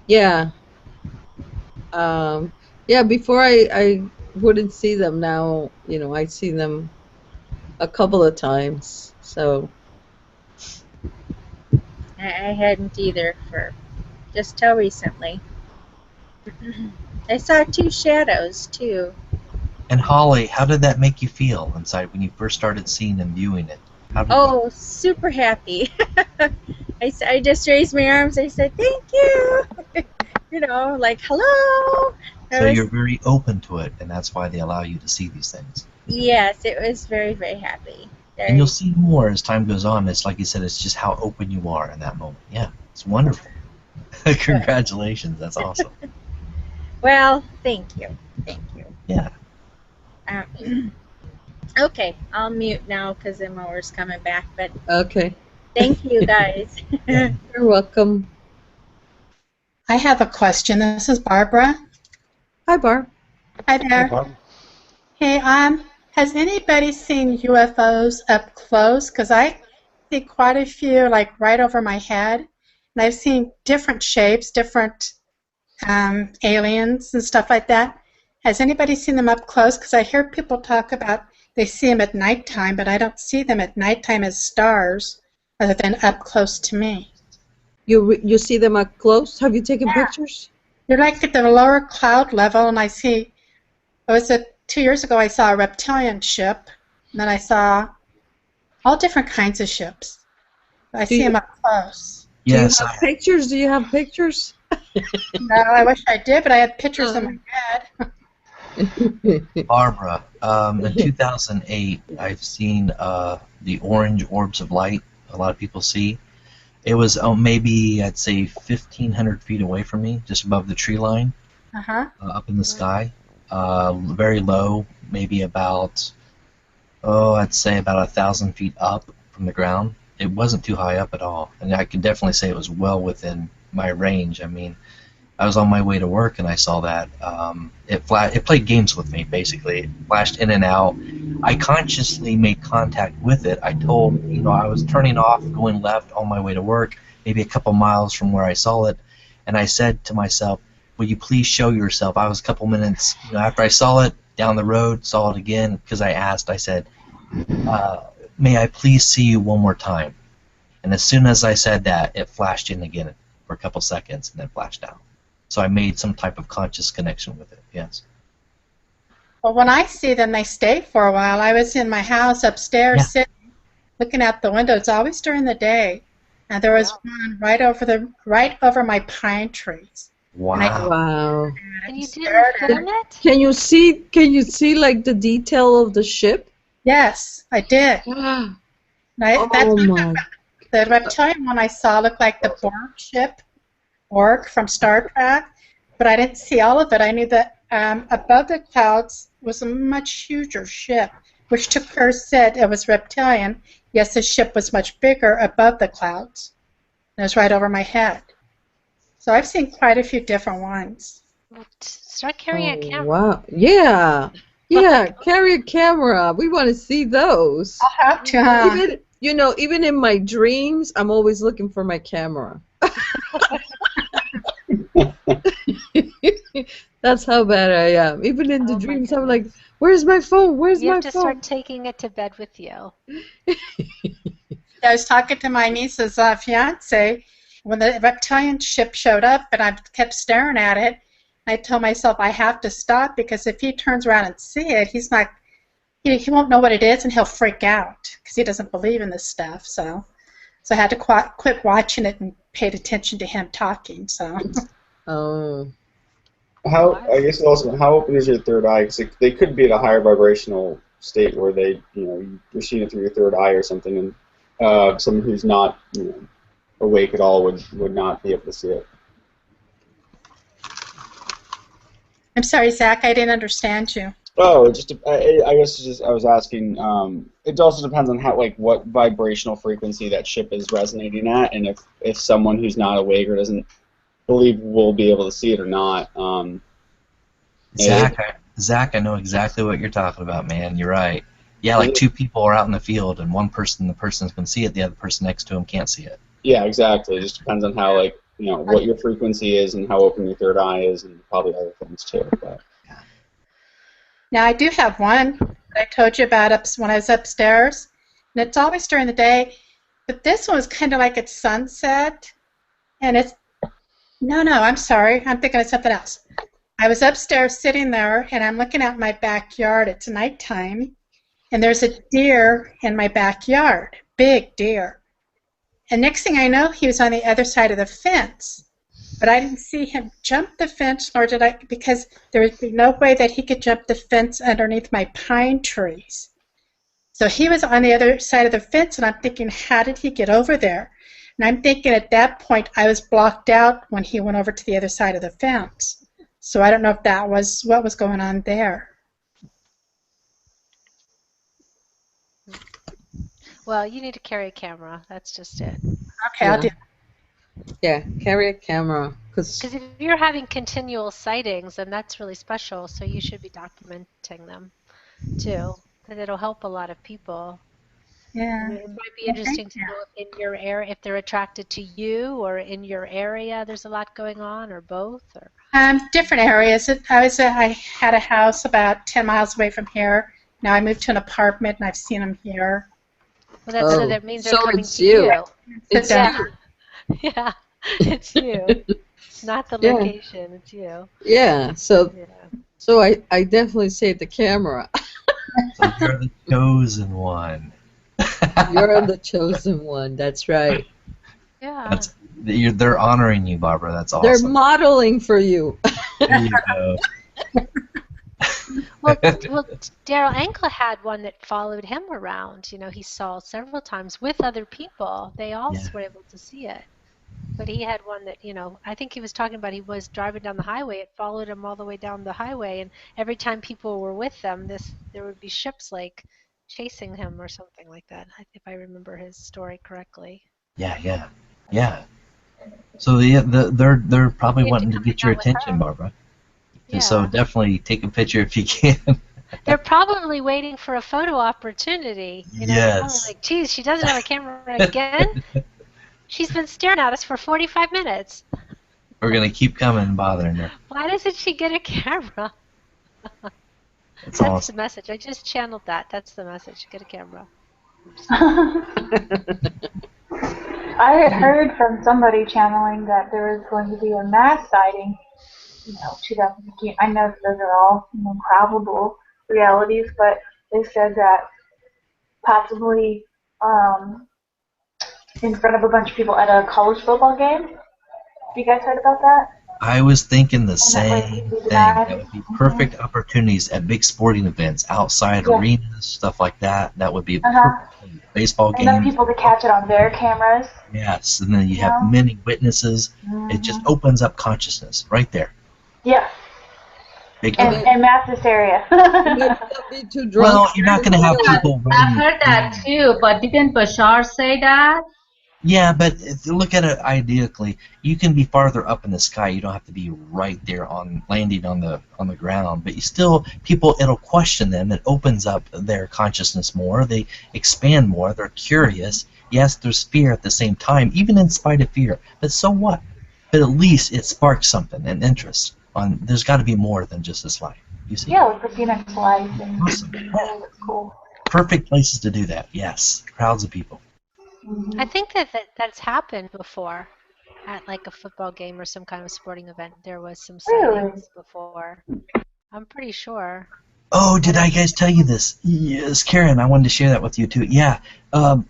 Yeah. Yeah, before I wouldn't see them. Now, I see them a couple of times. So I hadn't either for just till recently. I saw 2 shadows too. And Holly, how did that make you feel inside when you first started seeing and viewing it? Super happy. I just raised my arms. I said, thank you. Like, hello. So you're very open to it, and that's why they allow you to see these things. Yes, it was very, very happy. And you'll see more as time goes on. It's like you said, it's just how open you are in that moment. Yeah, it's wonderful. Congratulations, that's awesome. Well, thank you. Thank you. Yeah. Okay, I'll mute now because the mower's coming back. But okay. Thank you, guys. You're welcome. I have a question. This is Barbara. Hi, Barb. Hi there. Hey, has anybody seen UFOs up close? Because I see quite a few, like right over my head, and I've seen different shapes, different aliens and stuff like that. Has anybody seen them up close? Because I hear people talk about they see them at nighttime, but I don't see them at nighttime as stars, other than up close to me. You see them up close? Have you taken pictures? They're like at the lower cloud level, and I see. It was 2 years ago. I saw a reptilian ship, and then I saw all different kinds of ships. I see them up close. Yes. Do you have pictures? Do you have pictures? No, I wish I did, but I had pictures in my head. Barbara, in 2008, I've seen the orange orbs of light a lot of people see. It was maybe, I'd say, 1,500 feet away from me, just above the tree line, up in the sky. Very low, maybe about, I'd say about 1,000 feet up from the ground. It wasn't too high up at all, and I can definitely say it was well within my range. I mean, I was on my way to work and I saw that. It played games with me, basically. It flashed in and out. I consciously made contact with it. I told, I was turning off, going left on my way to work, maybe a couple miles from where I saw it, and I said to myself, will you please show yourself? I was a couple minutes, after I saw it, down the road, saw it again, because I said, may I please see you one more time? And as soon as I said that, it flashed in again for a couple seconds and then flashed out. So I made some type of conscious connection with it, yes. Well, when I see them, they stay for a while. I was in my house upstairs sitting, looking out the window. It's always during the day. And there was one right over my pine trees. Wow. Wow. And you didn't film it? Can you see like the detail of the ship? Yes, I did. The reptilian one I saw looked like the Borg ship, Borg from Star Trek, but I didn't see all of it. I knew that above the clouds was a much huger ship, which to her said it was reptilian. Yes, the ship was much bigger above the clouds. It was right over my head. So I've seen quite a few different ones. Start carrying a camera. Wow. Yeah. Yeah, carry a camera. We want to see those. I'll have to. Even in my dreams, I'm always looking for my camera. That's how bad I am. Even in the dreams, I'm like, where's my phone? Where's my phone? You have to start taking it to bed with you. I was talking to my niece's fiance when the reptilian ship showed up, and I kept staring at it. I told myself I have to stop because if he turns around and see it, he he won't know what it is, and he'll freak out because he doesn't believe in this stuff. So I had to quit watching it and paid attention to him talking. So. Oh. I guess also, how open is your third eye? Because they could be at a higher vibrational state where you're seeing it through your third eye or something, and someone who's not awake at all would not be able to see it. I'm sorry, Zach, I didn't understand you. Oh, I guess I was asking. It also depends on what vibrational frequency that ship is resonating at, and if someone who's not awake or doesn't believe will be able to see it or not. Zach, I know exactly what you're talking about, man. You're right. Yeah, like two people are out in the field, and the person can see it, the other person next to him can't see it. Yeah, exactly. It just depends on how, what your frequency is and how open your third eye is, and probably other things too. But. Now, I do have one that I told you about when I was upstairs, and it's always during the day, but this one was kind of like at sunset, and it's... No, I'm sorry. I'm thinking of something else. I was upstairs sitting there, and I'm looking out my backyard. It's nighttime, and there's a deer in my backyard, big deer. And next thing I know, he was on the other side of the fence. But I didn't see him jump the fence, nor did I, because there would be no way that he could jump the fence underneath my pine trees. So he was on the other side of the fence, and I'm thinking, how did he get over there? And I'm thinking at that point I was blocked out when he went over to the other side of the fence. So I don't know if that was what was going on there. Well, you need to carry a camera. That's just it. Okay, I'll do. Yeah, carry a camera. Because if you're having continual sightings, then that's really special. So you should be documenting them too, because it'll help a lot of people. Yeah. It might be interesting to know if in your area, if they're attracted to you, or in your area there's a lot going on, or both. Or different areas. I had a house about 10 miles away from here. Now I moved to an apartment, and I've seen them here. Well, so that means they're coming it's to you. It's you. Yeah, it's you. It's not the location. It's you. Yeah. So I definitely say the camera. So you're the chosen one. You're the chosen one. That's right. Yeah. They're honoring you, Barbara. That's awesome. They're modeling for you. There you go. Well, Daryl Ankle had one that followed him around. He saw several times with other people. They all were able to see it. But he had one that, I think he was talking about, he was driving down the highway. It followed him all the way down the highway. And every time people were with them, there would be ships chasing him or something like that, if I remember his story correctly. Yeah. So they're probably wanting to get your attention, Barbara. And so definitely take a picture if you can. They're probably waiting for a photo opportunity. Yes. Like, geez, she doesn't have a camera again? She's been staring at us for 45 minutes. We're going to keep coming and bothering her. Why doesn't she get a camera? That's awesome. The message. I just channeled that. That's the message. Get a camera. I had heard from somebody channeling that there was going to be a mass sighting, 2015. I know that those are all improbable realities, but they said that possibly in front of a bunch of people at a college football game. Have you guys heard about that? I was thinking the same thing. That would be perfect opportunities at big sporting events, outside arenas, stuff like that. That would be perfect. Baseball games. Enough people to catch it on their cameras. Yes, and then you have many witnesses. It just opens up consciousness right there. Yeah. And mass hysteria. Well, you're not going to have people. I've heard that too, but didn't Bashar say that? Yeah, but if you look at it ideally, you can be farther up in the sky. You don't have to be right there landing on the ground. But it'll question them. It opens up their consciousness more. They expand more. They're curious. Yes, there's fear at the same time, even in spite of fear. But so what? But at least it sparks something, an interest. There's got to be more than just this life. You see? Yeah, like the Phoenix Life. And awesome. That's cool. Perfect places to do that. Yes, crowds of people. I think that's happened before at a football game or some kind of sporting event. There was some sightings before. I'm pretty sure. Oh, did I guys tell you this? Yes, Karen, I wanted to share that with you too. Yeah, the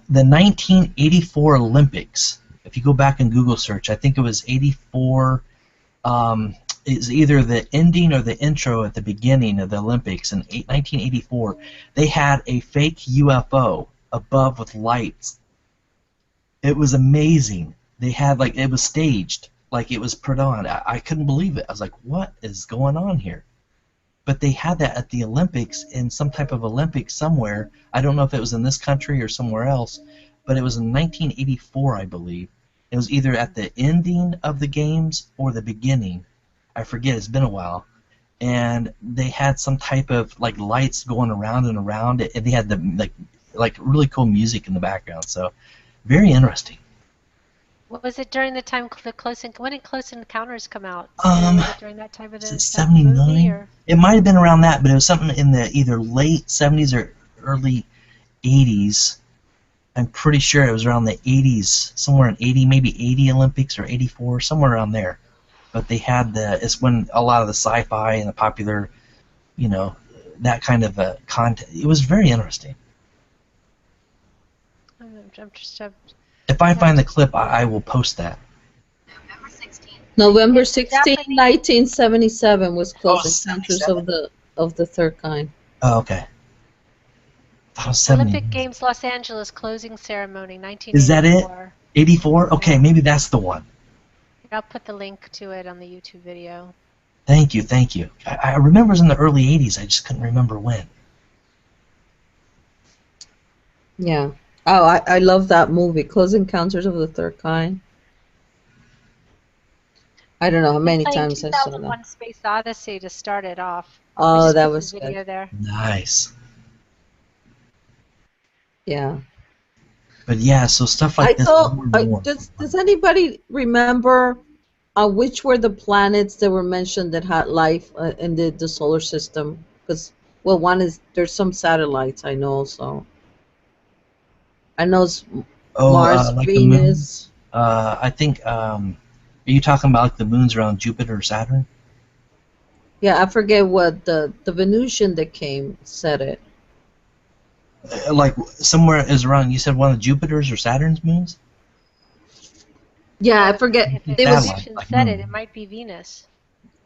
1984 Olympics. If you go back and Google search, I think it was 84. Is either the ending or the intro at the beginning of the Olympics in 1984. They had a fake UFO above with lights. It was amazing. They had like it was staged, like it was put on. I couldn't believe it. I was like, what is going on here? But they had that at the Olympics in some type of Olympics somewhere. I don't know if it was in this country or somewhere else, but it was in 1984, I believe. It was either at the ending of the games or the beginning. I forget. It's been a while. And they had some type of like lights going around and around it, and they had the like really cool music in the background. So very interesting. Was it during the time when did Close Encounters come out? Um, Was it during that time of Was it that movie 79? or? It might have been around that, but it was something in the either late 70s or early 80s. I'm pretty sure it was around the 80s, somewhere in 80, maybe 80 Olympics or 84, somewhere around there. But they had it's when a lot of the sci-fi and the popular, you know, that kind of content. It was very interesting. I'm just. If I find the clip, I will post that. November 16, 1977 was Close Encounters 77? of the Third Kind. Oh, okay. That was 70. Olympic Games Los Angeles closing ceremony, 1984. Is that it? 84? Okay, maybe that's the one. I'll put the link to it on the YouTube video. Thank you, thank you. I remember it was in the early 80s. I just couldn't remember when. Yeah. Oh, I love that movie, Close Encounters of the Third Kind. I don't know how many times I saw that. 2001 Space Odyssey to start it off. Oh, that was the video good. There. Nice. Yeah. But yeah, so stuff like this. Does anybody remember which were the planets that were mentioned that had life in the solar system? Because, well, there's some satellites I know, so. I know it's Mars, like Venus. The moon? I think, are you talking about like the moons around Jupiter or Saturn? Yeah, I forget what the Venusian that came said it. Like somewhere is around, you said one of Jupiter's or Saturn's moons? Yeah, I forget. If Venusian said it might be Venus.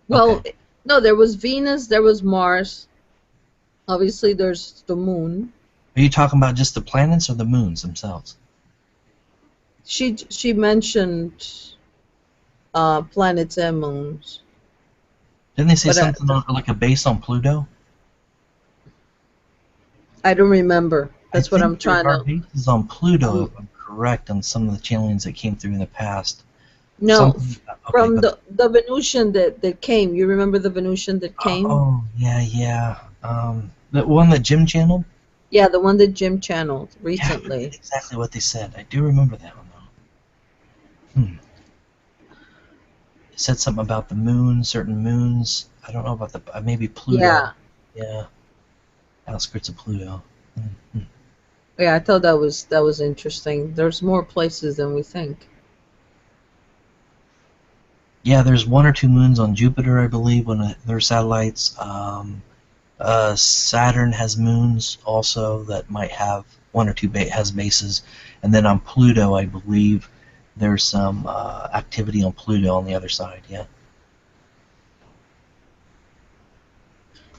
Well, no, there was Venus, there was Mars. Obviously, there's the moon. Are you talking about just the planets or the moons themselves? She mentioned planets and moons. Didn't they say something like a base on Pluto? I don't remember. That's what I'm trying to. Base is on Pluto, if I'm correct, on some of the channelings that came through in the past. No, from the Venusian that came. You remember the Venusian that came? Oh, yeah. The one that Jim channeled? Yeah, the one that Jim channeled recently. Yeah, exactly what they said. I do remember that one, though. It said something about the moon, certain moons. I don't know about the maybe Pluto. Yeah. Outskirts of Pluto. Yeah, I thought that was interesting. There's more places than we think. Yeah, there's one or two moons on Jupiter, I believe, when their satellites. Saturn has moons also that might have one or two has bases, and then on Pluto, I believe there's some activity on Pluto on the other side. Yeah.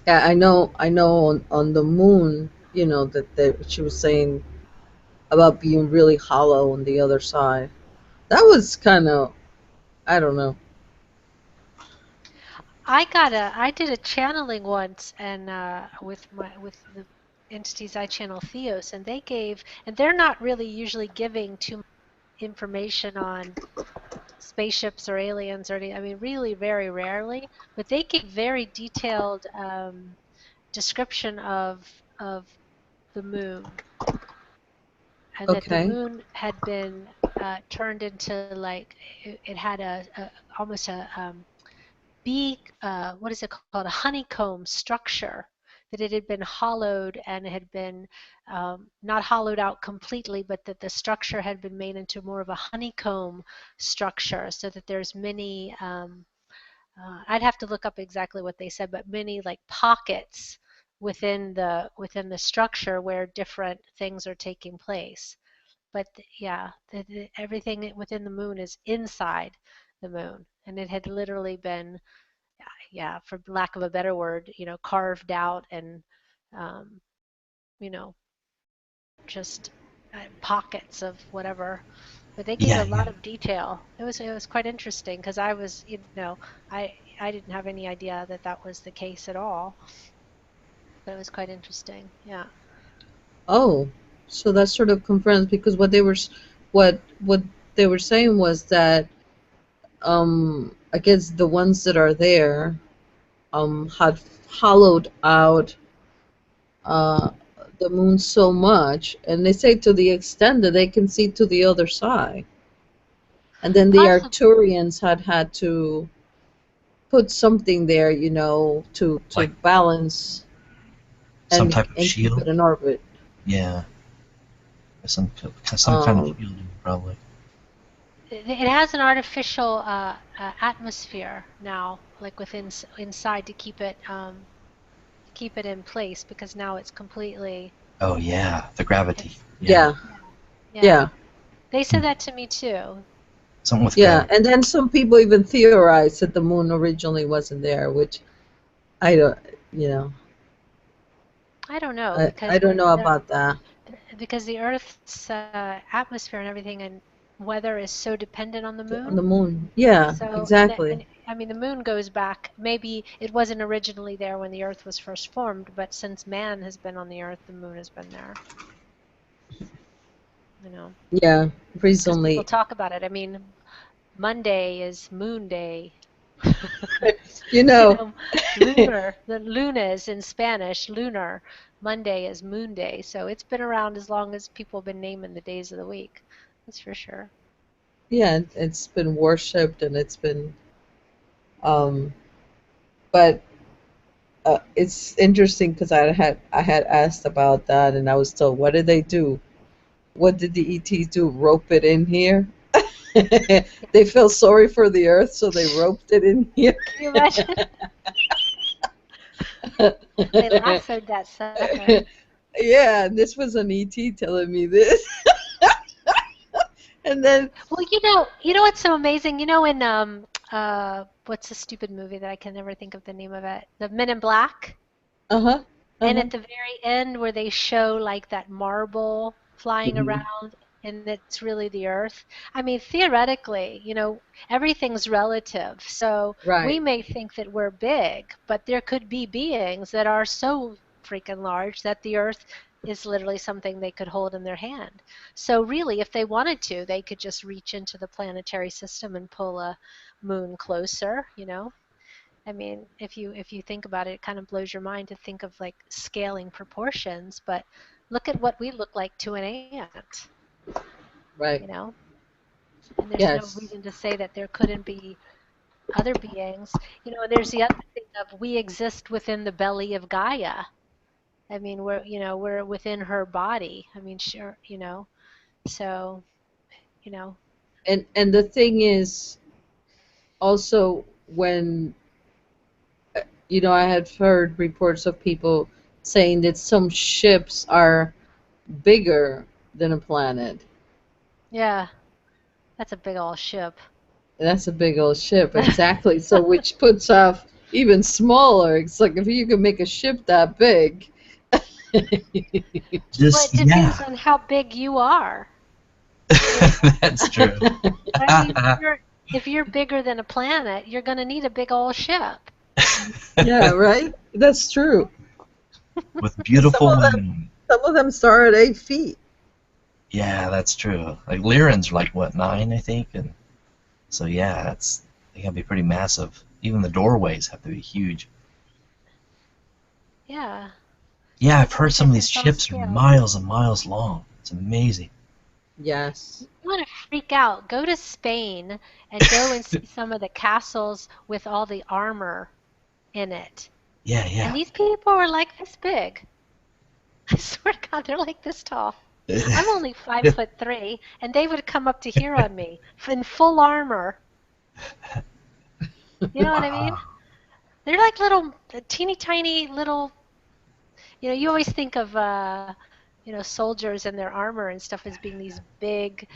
Yeah, I know. On the moon, you know that she was saying about being really hollow on the other side. That was kind of, I don't know. I did a channeling once, and with the entities I channel, Theos, and they're not really usually giving too much information on spaceships or aliens or anything. I mean, really very rarely, but they gave very detailed description of the moon, and that the moon had been turned into like it had almost a what is it called, a honeycomb structure, that it had been hollowed and it had been not hollowed out completely, but that the structure had been made into more of a honeycomb structure, so that there's many I'd have to look up exactly what they said, but many like pockets within the structure where different things are taking place. But yeah, everything within the moon is inside the moon, and it had literally been, yeah, for lack of a better word, carved out and, um, you know, just pockets of whatever. But they gave Yeah, a lot yeah. of detail. It was quite interesting because I was, I didn't have any idea that that was the case at all. But it was quite interesting. Yeah. Oh, so that sort of confirms because what they were saying was that I guess the ones that are there had hollowed out uh the moon so much, and they say to the extent that they can see to the other side. And then the Possible. Arcturians had to put something there, to Like balance some and type of keep shield. it in orbit. Yeah, some kind of Um, shielding probably. It has an artificial atmosphere now, like inside to keep it in place because now it's completely. Oh yeah, the gravity. It's Yeah, yeah, yeah. yeah, They said that to me too. something with yeah. gravity. And then some people even theorized that the moon originally wasn't there, which I don't, you know, I don't know I because don't know about that. the Earth's atmosphere and everything and weather is so dependent on the On the moon. moon, yeah, So, exactly. and I mean, the moon goes back. Maybe it wasn't originally there when the Earth was first formed, but since man has been on the Earth, the moon has been there. Yeah, Because people recently, talk about it. I mean, Monday is Moon Day. you You know, know, lunar. The luna is in Spanish, lunar. Monday is Moon Day. So it's been around as long as people have been naming the days of the week. That's for sure. yeah, it's been worshipped and it's been, um, but it's interesting because I had asked about that and I was told, what did they do? What did the ETs do? Rope it in here? They felt sorry for the Earth, so they roped it in here. Can you imagine? They lassoed that sucker. Yeah, and this was an ET telling me this. And then, Well, what's so amazing? In what's the stupid movie that I can never think of the name of it? The Men in Black. uh-huh, And uh-huh. at the very end where they show like that marble flying Hmm. around and it's really the Earth. I mean, theoretically, everything's relative. So we Right. may think that we're big, but there could be beings that are so freaking large that the Earth is literally something they could hold in their hand. So really, if they wanted to, they could just reach into the planetary system and pull a moon closer. I mean, if you think about it, it kind of blows your mind to think of like scaling proportions, but look at what we look like to an ant, you Right. know? And there's no Yes. reason to say that there couldn't be other beings. And there's the other thing of we exist within the belly of Gaia. I mean, we're within her body. I mean, sure, so, you know, And the thing is also when I had heard reports of people saying that some ships are bigger than a planet. yeah, that's a big old ship. That's a big old ship, exactly. So which puts off even smaller. It's like if you could make a ship that big. Well, Just it depends yeah, on how big you are. that's true. I mean, if you're bigger than a planet, you're going to need a big old ship. Yeah, right? That's true. With 'Cause some beautiful of them moon. some of them start at 8 feet. Yeah, that's true. Like Lyran's are like what 9, I think, and so yeah, they gotta be pretty massive. Even the doorways have to be huge. Yeah, Yeah, I've it's heard like some of these it's on a ships are scale. miles and miles long. It's amazing. Yes. You want to freak out? Go to Spain and go and see some of the castles with all the armor in it. Yeah, And yeah. these people are like this big. I swear to God, they're like this tall. I'm only 5'3", and they would come up to here on me in full armor. You know what I mean? They're like little, teeny tiny little. You always think of soldiers and their armor and stuff as being these big,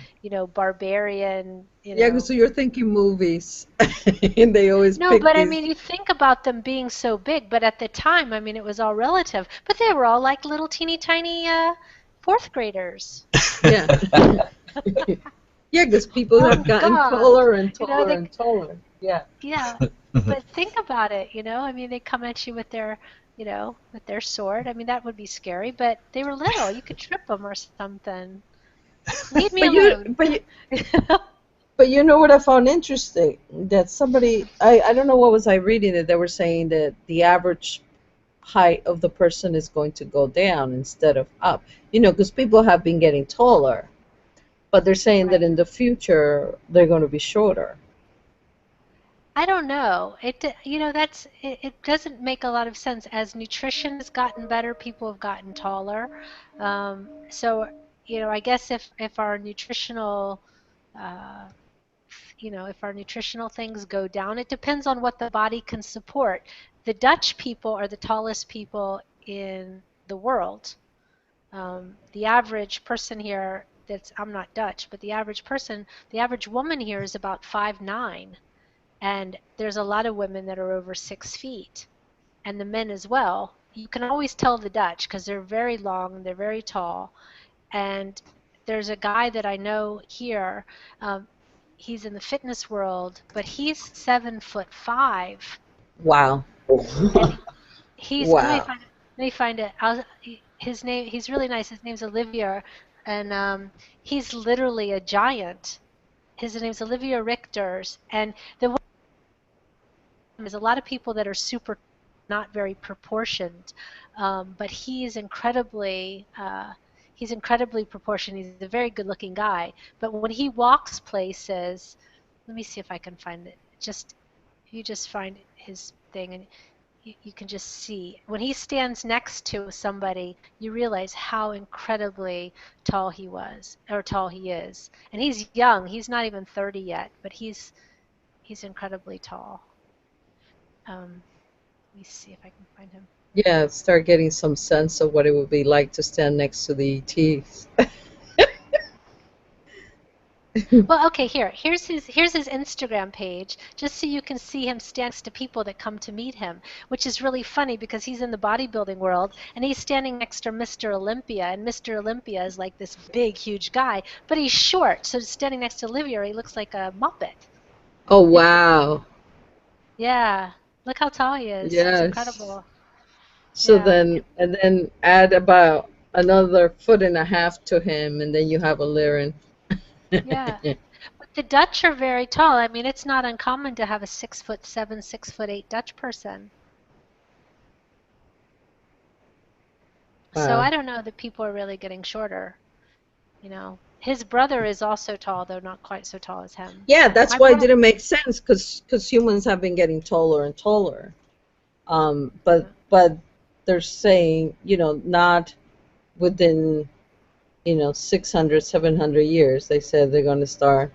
barbarian, Yeah, so you're thinking movies, and they always No, pick but I these. mean, you think about them being so big, but at the time, I mean, it was all relative. But they were all like little teeny tiny fourth graders. Yeah. Yeah, because people Oh have gotten God. taller and taller They, and taller. Yeah. yeah. But think about it, I mean, they come at you with their sword. I mean, that would be scary, but they were little. You could trip them or something. Leave me But you, alone. but you, but you know what I found interesting? That somebody, I don't know what was I reading, that they were saying that the average height of the person is going to go down instead of up. Because people have been getting taller, but they're saying that in the future they're going to be shorter. I don't know. It doesn't make a lot of sense. As nutrition has gotten better, people have gotten taller. So, I guess if our nutritional, uh, if our nutritional things go down, it depends on what the body can support. The Dutch people are the tallest people in the world. The average person here, I'm not Dutch, but the average woman here is about 5'9". And there's a lot of women that are over 6 feet, and the men as well. You can always tell the Dutch because they're very long, they're very tall. And there's a guy that I know here. He's in the fitness world, but he's 7'5". Wow. And he's Wow. let me find it. His name. He's really nice. His name's Olivia, and he's literally a giant. His name's Olivia Richters, and there's a lot of people that are super not very proportioned, but he's incredibly proportioned. He's a very good looking guy, but when he walks places, let me see if I can find it. You just find his thing, and you can just see when he stands next to somebody, you realize how incredibly tall he is. And he's young. He's not even 30 yet, but he's incredibly tall. Let me see if I can find him. Yeah, start getting some sense of what it would be like to stand next to the ETs. Well, okay, here's his Instagram page, just so you can see him stand next to people that come to meet him, which is really funny because he's in the bodybuilding world and he's standing next to Mr. Olympia, and Mr. Olympia is like this big, huge guy, but he's short, so standing next to Olivia, he looks like a Muppet. Oh, wow. Yeah, look how tall he is. It's Yes. incredible. So Yeah. then add about another foot and a half to him, and then you have a Lyran. Yeah. But the Dutch are very tall. I mean, it's not uncommon to have a 6'7", 6'8" Dutch person. So Wow. I don't know that people are really getting shorter. His brother is also tall, though not quite so tall as him. Yeah, that's My why it brother. didn't make sense, because humans have been getting taller and taller. But they're saying, not within, 600, 700 years. They said they're going to start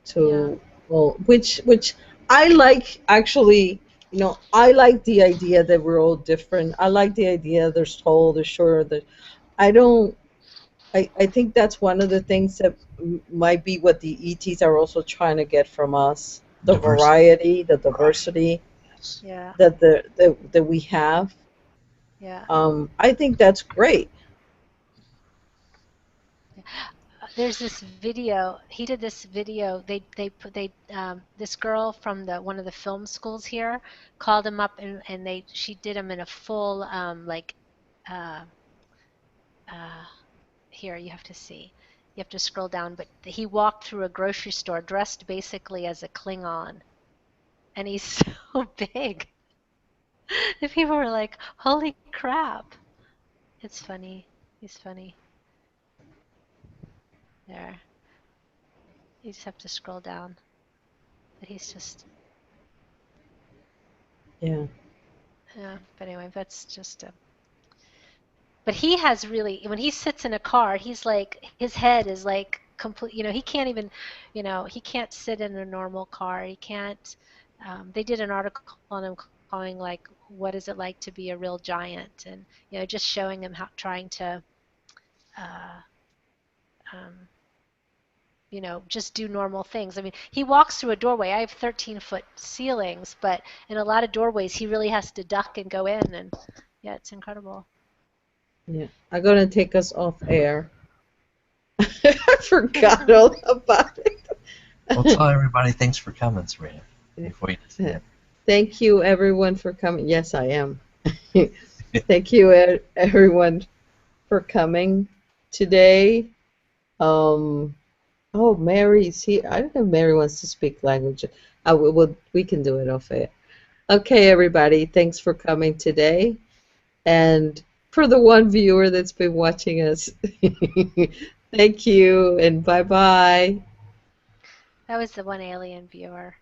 to, well, which I like, actually. I like the idea that we're all different. I like the idea there's tall, there's shorter. I don't. I think that's one of the things that might be what the ETs are also trying to get from us: the variety, the diversity Yeah. that we have. Yeah. I think that's great. There's this video. He did this video. This girl from one of the film schools here called him up, and she did him in a full uh, uh, here you have to see. You have to scroll down, but he walked through a grocery store dressed basically as a Klingon, and he's so big. The people were like, "Holy crap!" It's funny. He's funny. There. You just have to scroll down. But he's just. Yeah. Yeah. But anyway, that's just a. But he has really, when he sits in a car, he's like, his head is like complete. He can't even, he can't sit in a normal car. He can't. They did an article on him calling like, "What is it like to be a real giant?" And just showing him how trying to, uh, um, just do normal things. I mean, he walks through a doorway. I have 13-foot ceilings, but in a lot of doorways, he really has to duck and go in. And yeah, it's incredible. Yeah, I'm gonna take us off air. I forgot all about it. Well, tell everybody thanks for coming, Serena. Before you disappear. Thank you, everyone, for coming. Yes, I am. Thank you, everyone, for coming today. Oh, Mary's here. I don't know if Mary wants to speak language. We can do it off air. Okay, everybody, thanks for coming today. And for the one viewer that's been watching us, thank you and bye-bye. That was the one alien viewer.